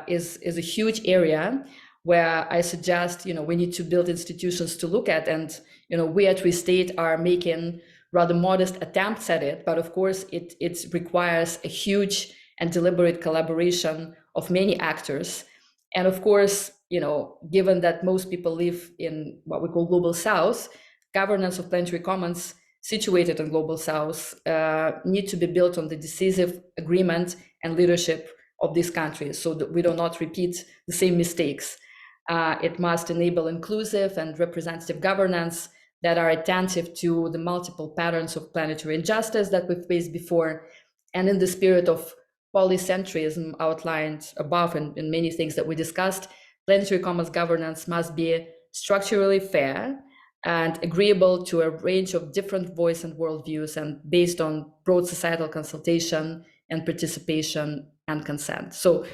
Speaker 2: is a huge area where I suggest, we need to build institutions to look at. And, we at reState are making rather modest attempts at it, but of course it requires a huge and deliberate collaboration of many actors. And of course, given that most people live in what we call global south, governance of planetary commons situated in global south need to be built on the decisive agreement and leadership of these countries so that we do not repeat the same mistakes. It must enable inclusive and representative governance that are attentive to the multiple patterns of planetary injustice that we've faced before. And in the spirit of polycentrism outlined above and in many things that we discussed, planetary commons governance must be structurally fair and agreeable to a range of different voice and worldviews and based on broad societal consultation and participation and consent. So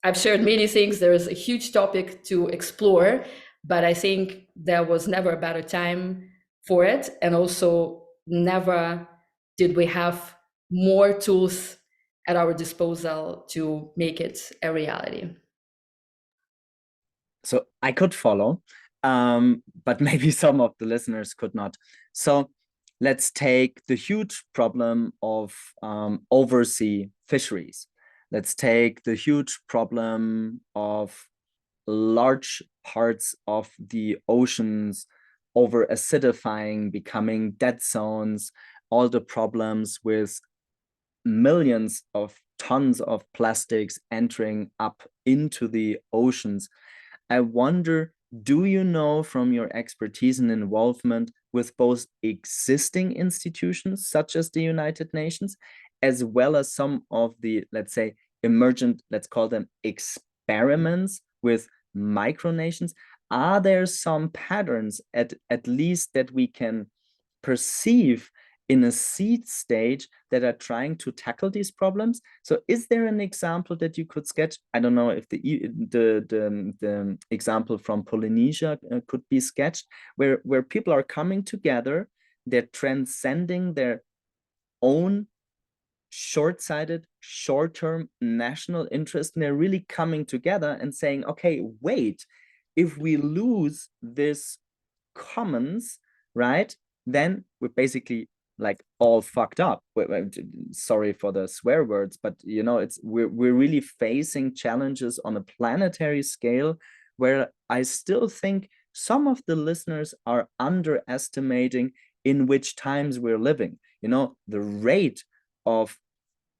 Speaker 2: I've shared many things. There is a huge topic to explore, but I think there was never a better time for it. And also never did we have more tools at our disposal to make it a reality.
Speaker 1: So I could follow, but maybe some of the listeners could not. So let's take the huge problem of oversea fisheries. Let's take the huge problem of large parts of the oceans over acidifying, becoming dead zones, all the problems with millions of tons of plastics entering up into the oceans. I wonder Do you know from your expertise and involvement with both existing institutions such as the United Nations, as well as some of the, let's say, emergent, let's call them experiments with micronations? Are there some patterns at least that we can perceive in a seed stage that are trying to tackle these problems? So is there an example that you could sketch? I don't know if the example from Polynesia could be sketched, where people are coming together, they're transcending their own short-sighted, short-term national interest, and they're really coming together and saying, okay, wait, if we lose this commons, right, then we're basically like all fucked up. Sorry for the swear words, but you know, we're really facing challenges on a planetary scale where I still think some of the listeners are underestimating in which times we're living. You know, the rate of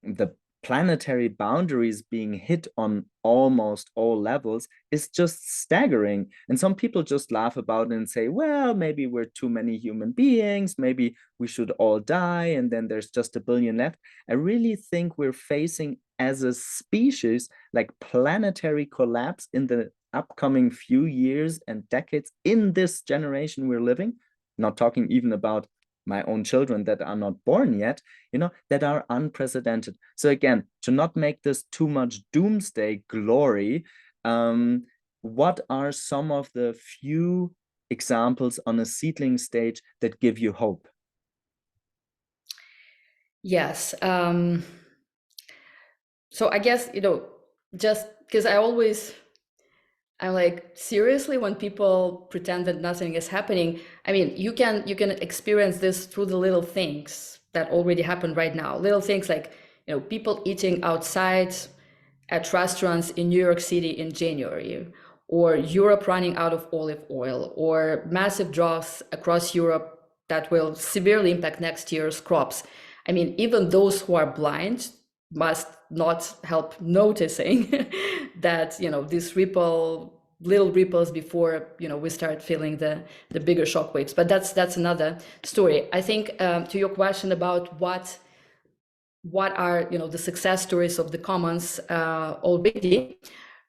Speaker 1: the planetary boundaries being hit on almost all levels is just staggering. And some people just laugh about it and say, well, maybe we're too many human beings, maybe we should all die, and then there's just a billion left. I really think we're facing as a species like planetary collapse in the upcoming few years and decades in this generation we're living, not talking even about my own children that are not born yet, you know, that are unprecedented. So again, to not make this too much doomsday glory, what are some of the few examples on a seedling stage that give you hope?
Speaker 2: Yes. So I guess, you know, just because I'm like, seriously, when people pretend that nothing is happening, I mean, you can experience this through the little things that already happen right now. Little things like, you know, people eating outside at restaurants in New York City in January, or Europe running out of olive oil, or massive droughts across Europe that will severely impact next year's crops. I mean, even those who are blind must not help noticing that, you know, these little ripples before, you know, we start feeling the bigger shock waves. But that's another story. I think to your question about what are, you know, the success stories of the commons already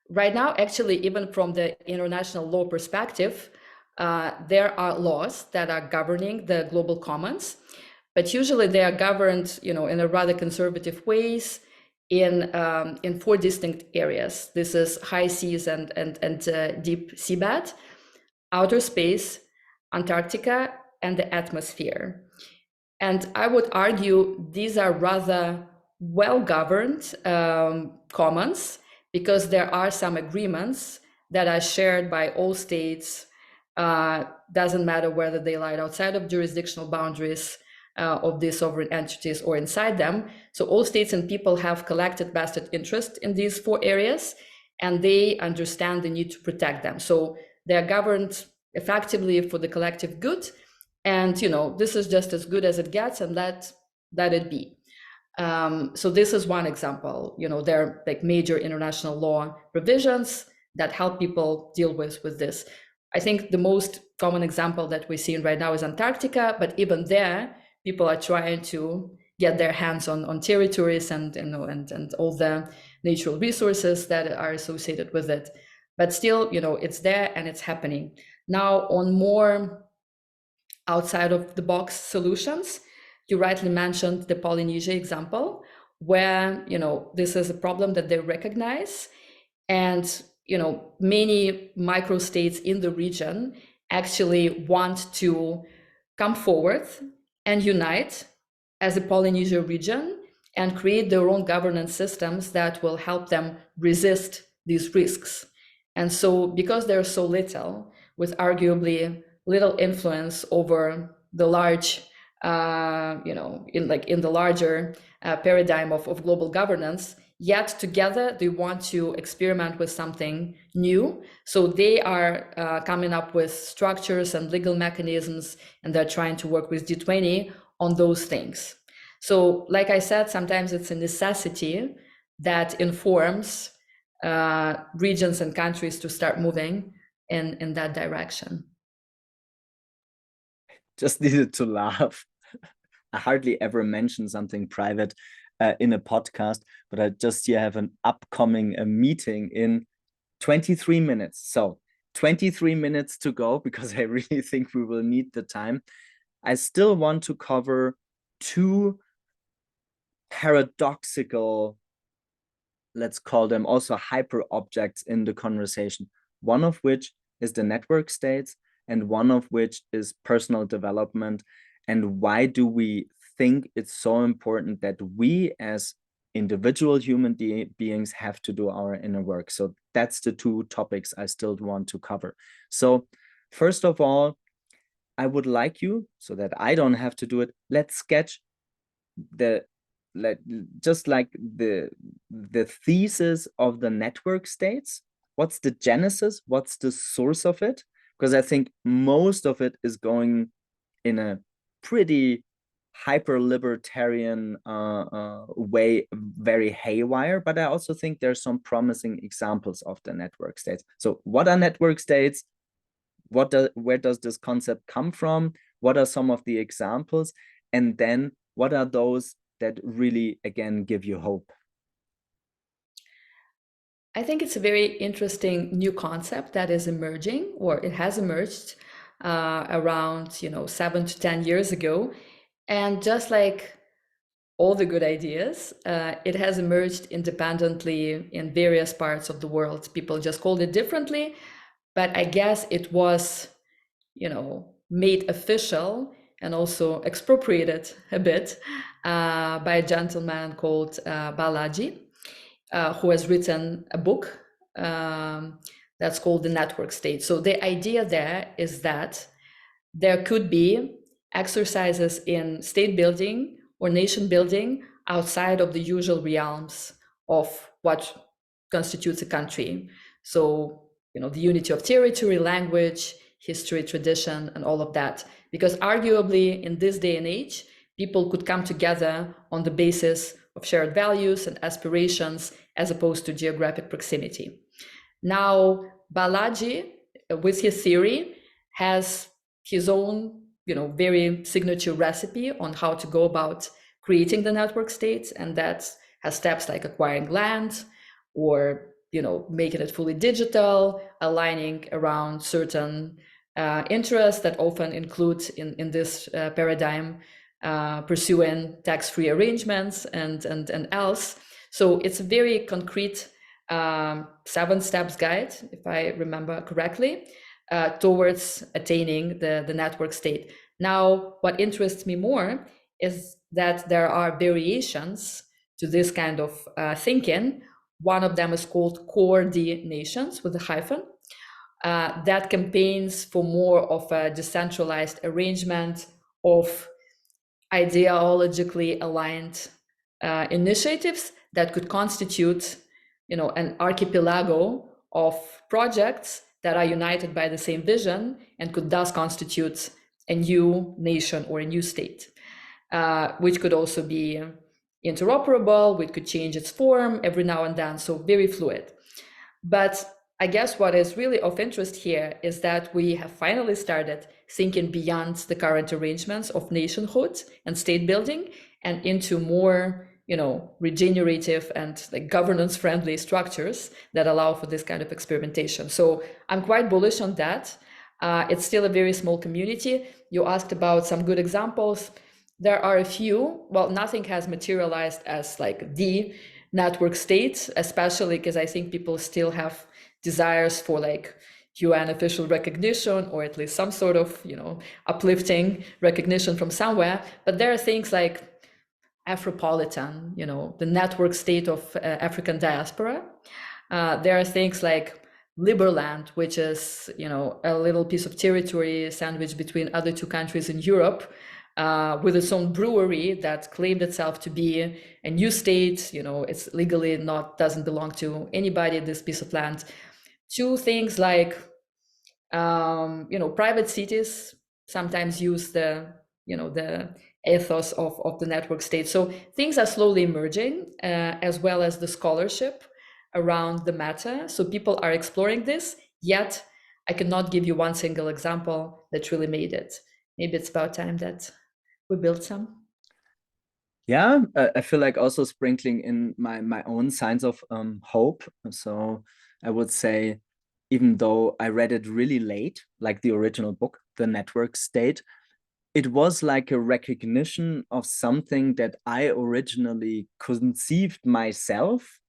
Speaker 2: right now, actually, even from the international law perspective, there are laws that are governing the global commons, but usually they are governed, you know, in a rather conservative ways in four distinct areas. This is high seas and deep seabed, outer space, Antarctica, and the atmosphere. And I would argue these are rather well-governed commons, because there are some agreements that are shared by all states. Doesn't matter whether they lie outside of jurisdictional boundaries of these sovereign entities or inside them. So all states and people have collected vested interest in these four areas, and they understand the need to protect them. So they are governed effectively for the collective good. And, you know, this is just as good as it gets, and let it be. So this is one example. You know, there are like major international law provisions that help people deal with this. I think the most common example that we're seeing right now is Antarctica, but even there, people are trying to get their hands on territories and, you know, and all the natural resources that are associated with it. But still, you know, it's there and it's happening. Now, on more outside of the box solutions, you rightly mentioned the Polynesia example, where, you know, this is a problem that they recognize, and, you know, many microstates in the region actually want to come forward and unite as a Polynesia region and create their own governance systems that will help them resist these risks. And so, because there's so little, with arguably little influence over the large, you know, in the larger paradigm of global governance, yet together they want to experiment with something new. So they are coming up with structures and legal mechanisms, and they're trying to work with G20 on those things. So, like I said, sometimes it's a necessity that informs regions and countries to start moving in that direction.
Speaker 1: Just needed to laugh. I hardly ever mention something private in a podcast, but I just here have an upcoming meeting in 23 minutes. So 23 minutes to go, because I really think we will need the time. I still want to cover two paradoxical, let's call them also hyper objects in the conversation. One of which is the network states, and one of which is personal development. And why do we think it's so important that we as individual human beings have to do our inner work? So that's the two topics I still want to cover. So first of all, I would like you, so that I don't have to do it, let's sketch the just like the thesis of the network states. What's the genesis? What's the source of it? Because I think most of it is going in a pretty hyper libertarian way, very haywire. But I also think there's some promising examples of the network states. So what are network states? Where does this concept come from? What are some of the examples? And then what are those that really, again, give you hope?
Speaker 2: I think it's a very interesting new concept that is emerging, or it has emerged around 7 to 10 years ago. And just like all the good ideas, it has emerged independently in various parts of the world. People just called it differently, but I guess it was, made official and also expropriated a bit by a gentleman called Balaji, who has written a book that's called The Network State. So the idea there is that there could be exercises in state building or nation building outside of the usual realms of what constitutes a country. So, the unity of territory, language, history, tradition, and all of that. Because arguably in this day and age, people could come together on the basis of shared values and aspirations as opposed to geographic proximity. Now, Balaji, with his theory, has his own, very signature recipe on how to go about creating the network states, and that has steps like acquiring land or making it fully digital, aligning around certain interests that often include in this paradigm pursuing tax-free arrangements and else. So it's a very concrete 7 steps guide, if I remember correctly, towards attaining the network state. Now, what interests me more is that there are variations to this kind of thinking. One of them is called coordinations with a hyphen. That campaigns for more of a decentralized arrangement of ideologically aligned initiatives that could constitute, an archipelago of projects that are united by the same vision and could thus constitute a new nation or a new state, which could also be interoperable, which could change its form every now and then, so very fluid. But I guess what is really of interest here is that we have finally started thinking beyond the current arrangements of nationhood and state building and into more, regenerative and like governance-friendly structures that allow for this kind of experimentation. So I'm quite bullish on that. It's still a very small community. You asked about some good examples. There are a few. Well, nothing has materialized as like the network state, especially because I think people still have desires for like UN official recognition, or at least some sort of, uplifting recognition from somewhere. But there are things like Afropolitan, the network state of African diaspora. There are things like Liberland, which is, a little piece of territory sandwiched between other 2 countries in Europe, with its own brewery that claimed itself to be a new state. It's legally doesn't belong to anybody, this piece of land. 2 things like, private cities sometimes use the ethos of the network state. So things are slowly emerging, as well as the scholarship around the matter. So people are exploring this, yet I cannot give you one single example that really made it. Maybe it's about time that we build some.
Speaker 1: Yeah, I feel like also sprinkling in my own signs of hope. So I would say, even though I read it really late, like the original book, The Network State, it was like a recognition of something that I originally conceived myself,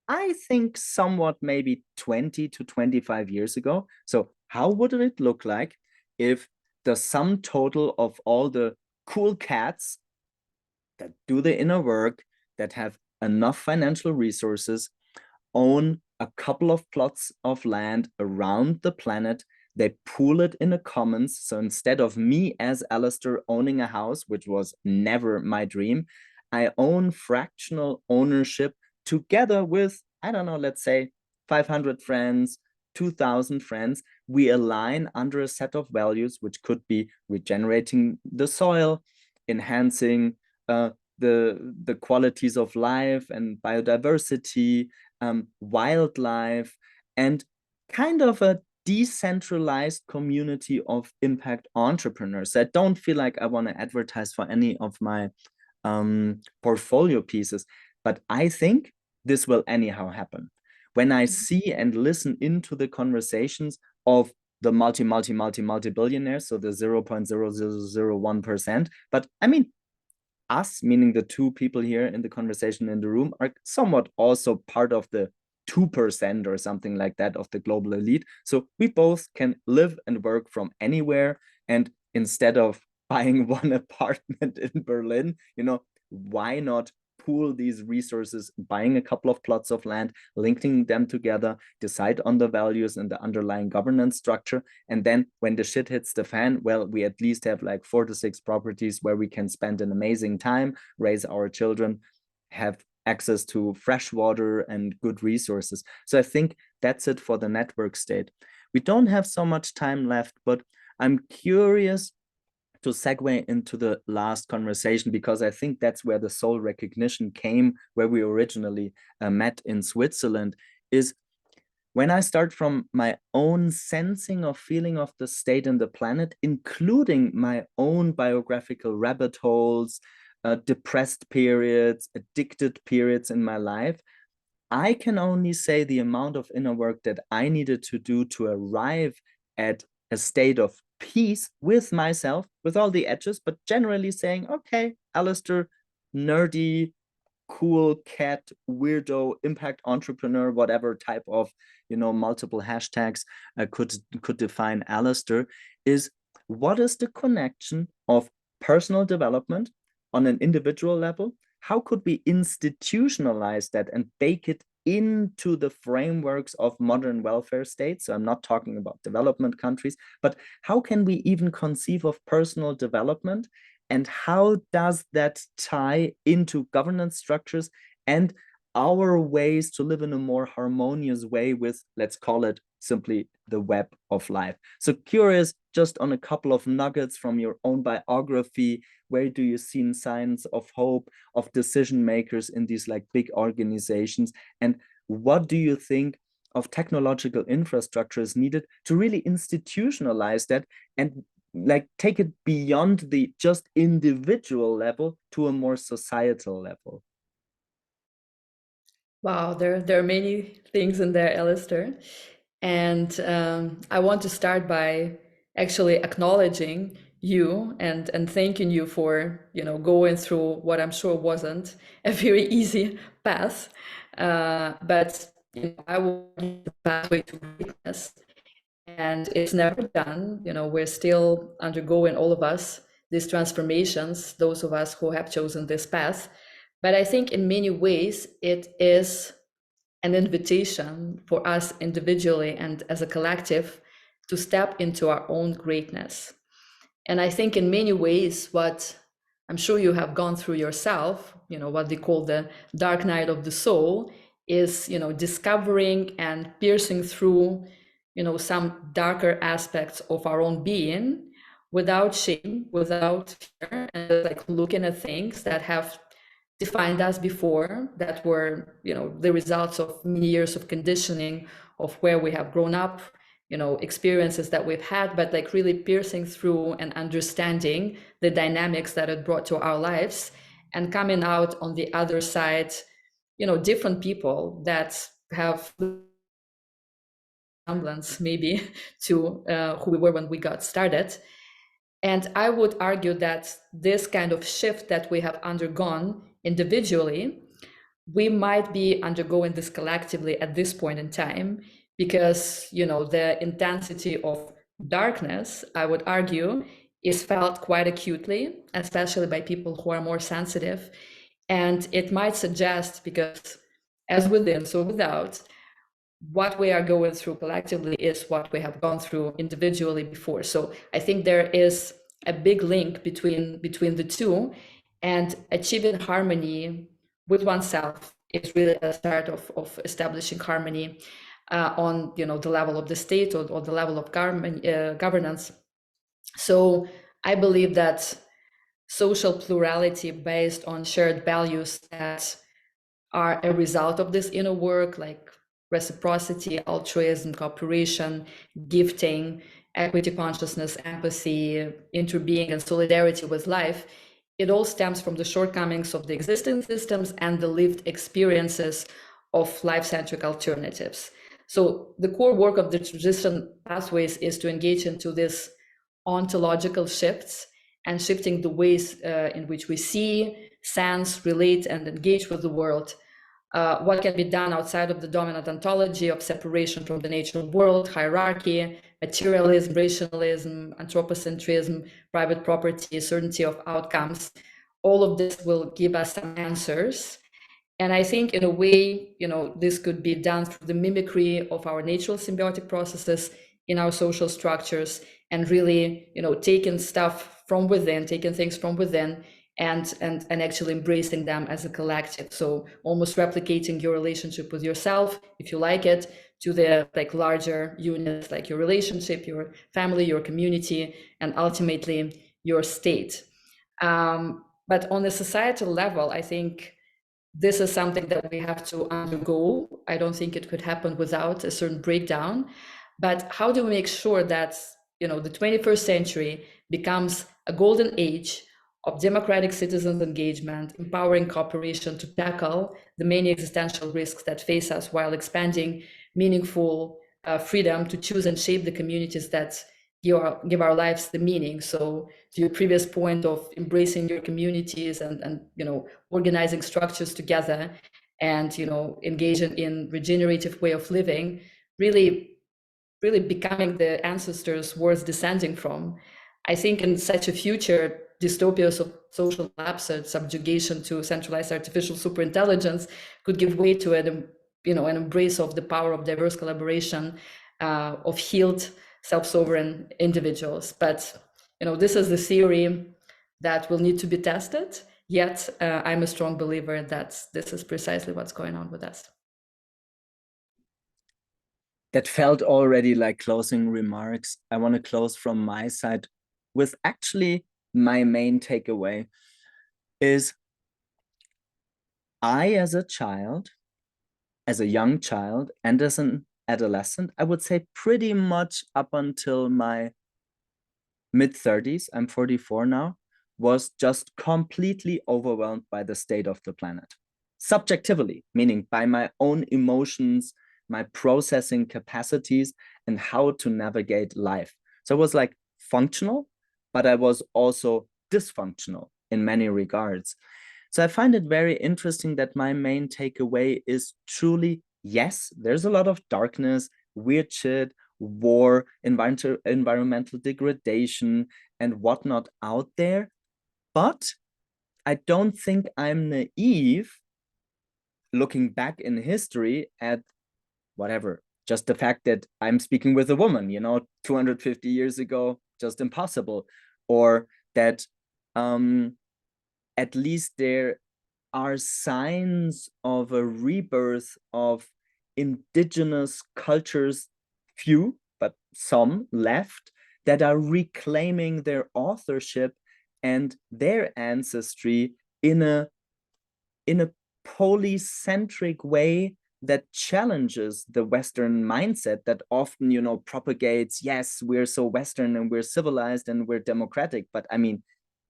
Speaker 1: I think somewhat maybe 20 to 25 years ago. So how would it look like if the sum total of all the cool cats that do the inner work, that have enough financial resources, own a couple of plots of land around the planet. They pool it in a commons. So instead of me as Alistair owning a house, which was never my dream, I own fractional ownership together with, I don't know, let's say 500 friends, 2,000 friends. We align under a set of values, which could be regenerating the soil, enhancing uh, the qualities of life and biodiversity, wildlife, and kind of a decentralized community of impact entrepreneurs. I don't feel like I want to advertise for any of my portfolio pieces, but I think this will anyhow happen. When I see and listen into the conversations of the multi billionaires, so the 0.0001%, but I mean, us, meaning the two people here in the conversation in the room, are somewhat also part of the 2% or something like that of the global elite. So we both can live and work from anywhere. And instead of buying one apartment in Berlin, why not pool these resources, buying a couple of plots of land, linking them together, decide on the values and the underlying governance structure. And then when the shit hits the fan, well, we at least have like 4 to 6 properties where we can spend an amazing time, raise our children, have access to fresh water and good resources. So I think that's it for the network state. We don't have so much time left, but I'm curious to segue into the last conversation, because I think that's where the soul recognition came, where we originally met in Switzerland, is when I start from my own sensing or feeling of the state and the planet, including my own biographical rabbit holes, depressed periods, addicted periods in my life, I can only say the amount of inner work that I needed to do to arrive at a state of peace with myself, with all the edges, but generally saying, okay, Alistair, nerdy, cool cat, weirdo, impact entrepreneur, whatever type of, multiple hashtags could define Alistair, is what is the connection of personal development on an individual level? How could we institutionalize that and bake it into the frameworks of modern welfare states? So I'm not talking about development countries, but how can we even conceive of personal development? And how does that tie into governance structures and our ways to live in a more harmonious way with, let's call it simply, the web of life? So curious just on a couple of nuggets from your own biography. Where do you see signs of hope, of decision makers in these like big organizations? And what do you think of technological infrastructure is needed to really institutionalize that and like take it beyond the just individual level to a more societal level?
Speaker 2: Wow, there are many things in there, Alistair. And I want to start by actually acknowledging you and thanking you for going through what I'm sure wasn't a very easy path, but I will the pathway to greatness, and it's never done. We're still undergoing, all of us, these transformations, those of us who have chosen this path. But I think in many ways it is an invitation for us individually and as a collective to step into our own greatness. And I think in many ways, what I'm sure you have gone through yourself, what they call the dark night of the soul, is, discovering and piercing through, some darker aspects of our own being without shame, without fear, and like looking at things that have defined us before, that were the results of many years of conditioning, of where we have grown up, experiences that we've had, but like really piercing through and understanding the dynamics that it brought to our lives, and coming out on the other side, different people that have resemblance maybe to who we were when we got started. And I would argue that this kind of shift that we have undergone individually, we might be undergoing this collectively at this point in time, because the intensity of darkness, I would argue, is felt quite acutely, especially by people who are more sensitive. And it might suggest, because as within, so without, what we are going through collectively is what we have gone through individually before. So I think there is a big link between the two, and achieving harmony with oneself is really a start of establishing harmony on the level of the state, or the level of governance. So I believe that social plurality based on shared values that are a result of this inner work, like reciprocity, altruism, cooperation, gifting, equity consciousness, empathy, interbeing, and solidarity with life, it all stems from the shortcomings of the existing systems and the lived experiences of life-centric alternatives. So the core work of the transition pathways is to engage into these ontological shifts, and shifting the ways in which we see, sense, relate, and engage with the world. What can be done outside of the dominant ontology of separation from the natural world, hierarchy, materialism, rationalism, anthropocentrism, private property, certainty of outcomes. All of this will give us some answers. And I think in a way, this could be done through the mimicry of our natural symbiotic processes in our social structures, and really, taking stuff from within, taking things from within, and actually embracing them as a collective. So almost replicating your relationship with yourself, if you like it, to the larger units, like your relationship, your family, your community, and ultimately your state. But on the societal level, I think this is something that we have to undergo. I don't think it could happen without a certain breakdown. But how do we make sure that the 21st century becomes a golden age of democratic citizens' engagement, empowering cooperation to tackle the many existential risks that face us, while expanding meaningful freedom to choose and shape the communities that give our lives the meaning? So to your previous point of embracing your communities, and organizing structures together, and engaging in regenerative way of living, really becoming the ancestors worth descending from. I think in such a future, dystopias of social collapse and subjugation to centralized artificial superintelligence could give way to an embrace of the power of diverse collaboration, of healed, self-sovereign individuals. But this is the theory that will need to be tested. Yet I'm a strong believer that this is precisely what's going on with us.
Speaker 1: That felt already like closing remarks. I want to close from my side with actually my main takeaway is, I, as a child, as a young child, and as an adolescent, I would say pretty much up until my mid-30s, I'm 44 now, was just completely overwhelmed by the state of the planet. Subjectively, meaning by my own emotions, my processing capacities, and how to navigate life. So it was like functional, but I was also dysfunctional in many regards. So I find it very interesting that my main takeaway is truly, yes, there's a lot of darkness, weird shit, war, environmental degradation, and whatnot out there. But I don't think I'm naive looking back in history at whatever, just the fact that I'm speaking with a woman, 250 years ago, just impossible. Or that at least there are signs of a rebirth of indigenous cultures, few, but some left, that are reclaiming their authorship and their ancestry in a polycentric way that challenges the Western mindset that often, propagates, yes, we're so Western and we're civilized and we're democratic. But I mean,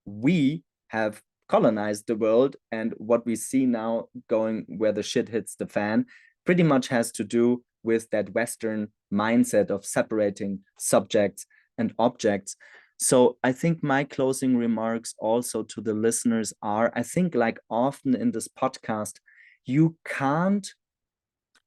Speaker 1: we have colonized the world, and what we see now going where the shit hits the fan pretty much has to do with that Western mindset of separating subjects and objects. So I think my closing remarks also to the listeners are, I think, like often in this podcast, you can't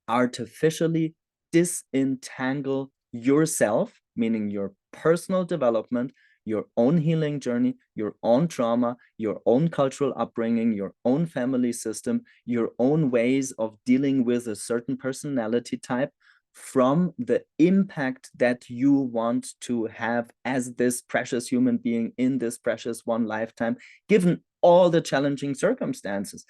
Speaker 1: artificially disentangle yourself, meaning your personal development, your own healing journey, your own trauma, your own cultural upbringing, your own family system, your own ways of dealing with a certain personality type from the impact that you want to have as this precious human being in this precious one lifetime, given all the challenging circumstances.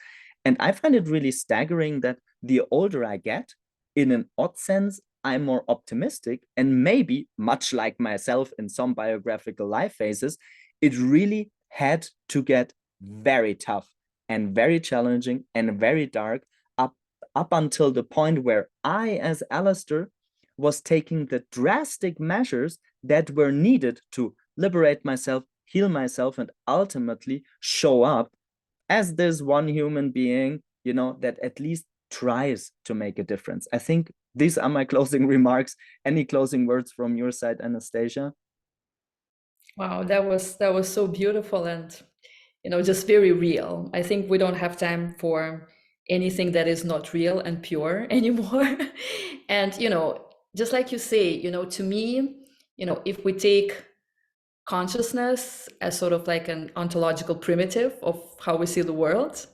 Speaker 1: And I find it really staggering that the older I get, in an odd sense, I'm more optimistic. And maybe, much like myself in some biographical life phases, it really had to get very tough and very challenging and very dark up until the point where I, as Alistair, was taking the drastic measures that were needed to liberate myself, heal myself, and ultimately show up as this one human being, that at least tries to make a difference. I think these are my closing remarks. Any closing words from your side, Anastasia?
Speaker 2: Wow, that was so beautiful and just very real. I think we don't have time for anything that is not real and pure anymore. And just like you say, to me, if we take consciousness as sort of like an ontological primitive of how we see the world.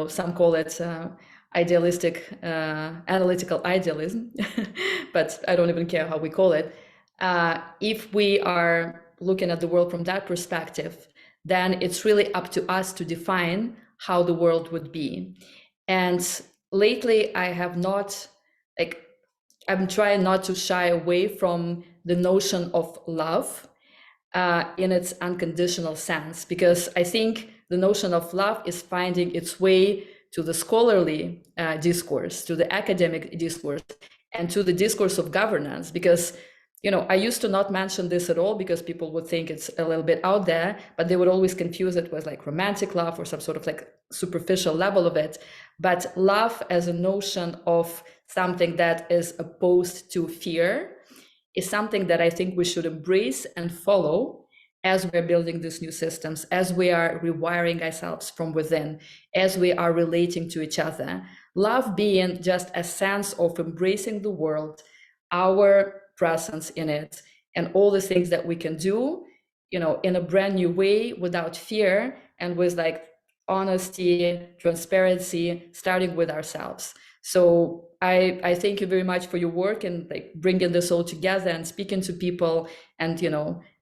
Speaker 2: Some call it idealistic, analytical idealism, but I don't even care how we call it. If we are looking at the world from that perspective, then it's really up to us to define how the world would be. And lately, I have not, like, I'm trying not to shy away from the notion of love in its unconditional sense, because I think the notion of love is finding its way to the scholarly discourse, to the academic discourse, and to the discourse of governance. Because, I used to not mention this at all because people would think it's a little bit out there, but they would always confuse it with like romantic love or some sort of like superficial level of it. But love as a notion of something that is opposed to fear is something that I think we should embrace and follow as we're building these new systems, as we are rewiring ourselves from within, as we are relating to each other. Love being just a sense of embracing the world, our presence in it, and all the things that we can do, in a brand new way without fear and with like honesty, transparency, starting with ourselves. So I thank you very much for your work and like bringing this all together and speaking to people. And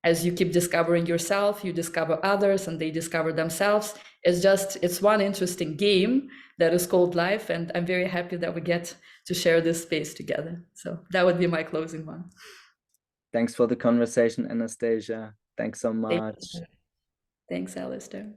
Speaker 2: as you keep discovering yourself, you discover others and they discover themselves. It's one interesting game that is called life, and I'm very happy that we get to share this space together. So that would be my closing one.
Speaker 1: Thanks for the conversation, Anastasia. Thanks so
Speaker 2: Thank
Speaker 1: much.
Speaker 2: you. Thanks, Alistair.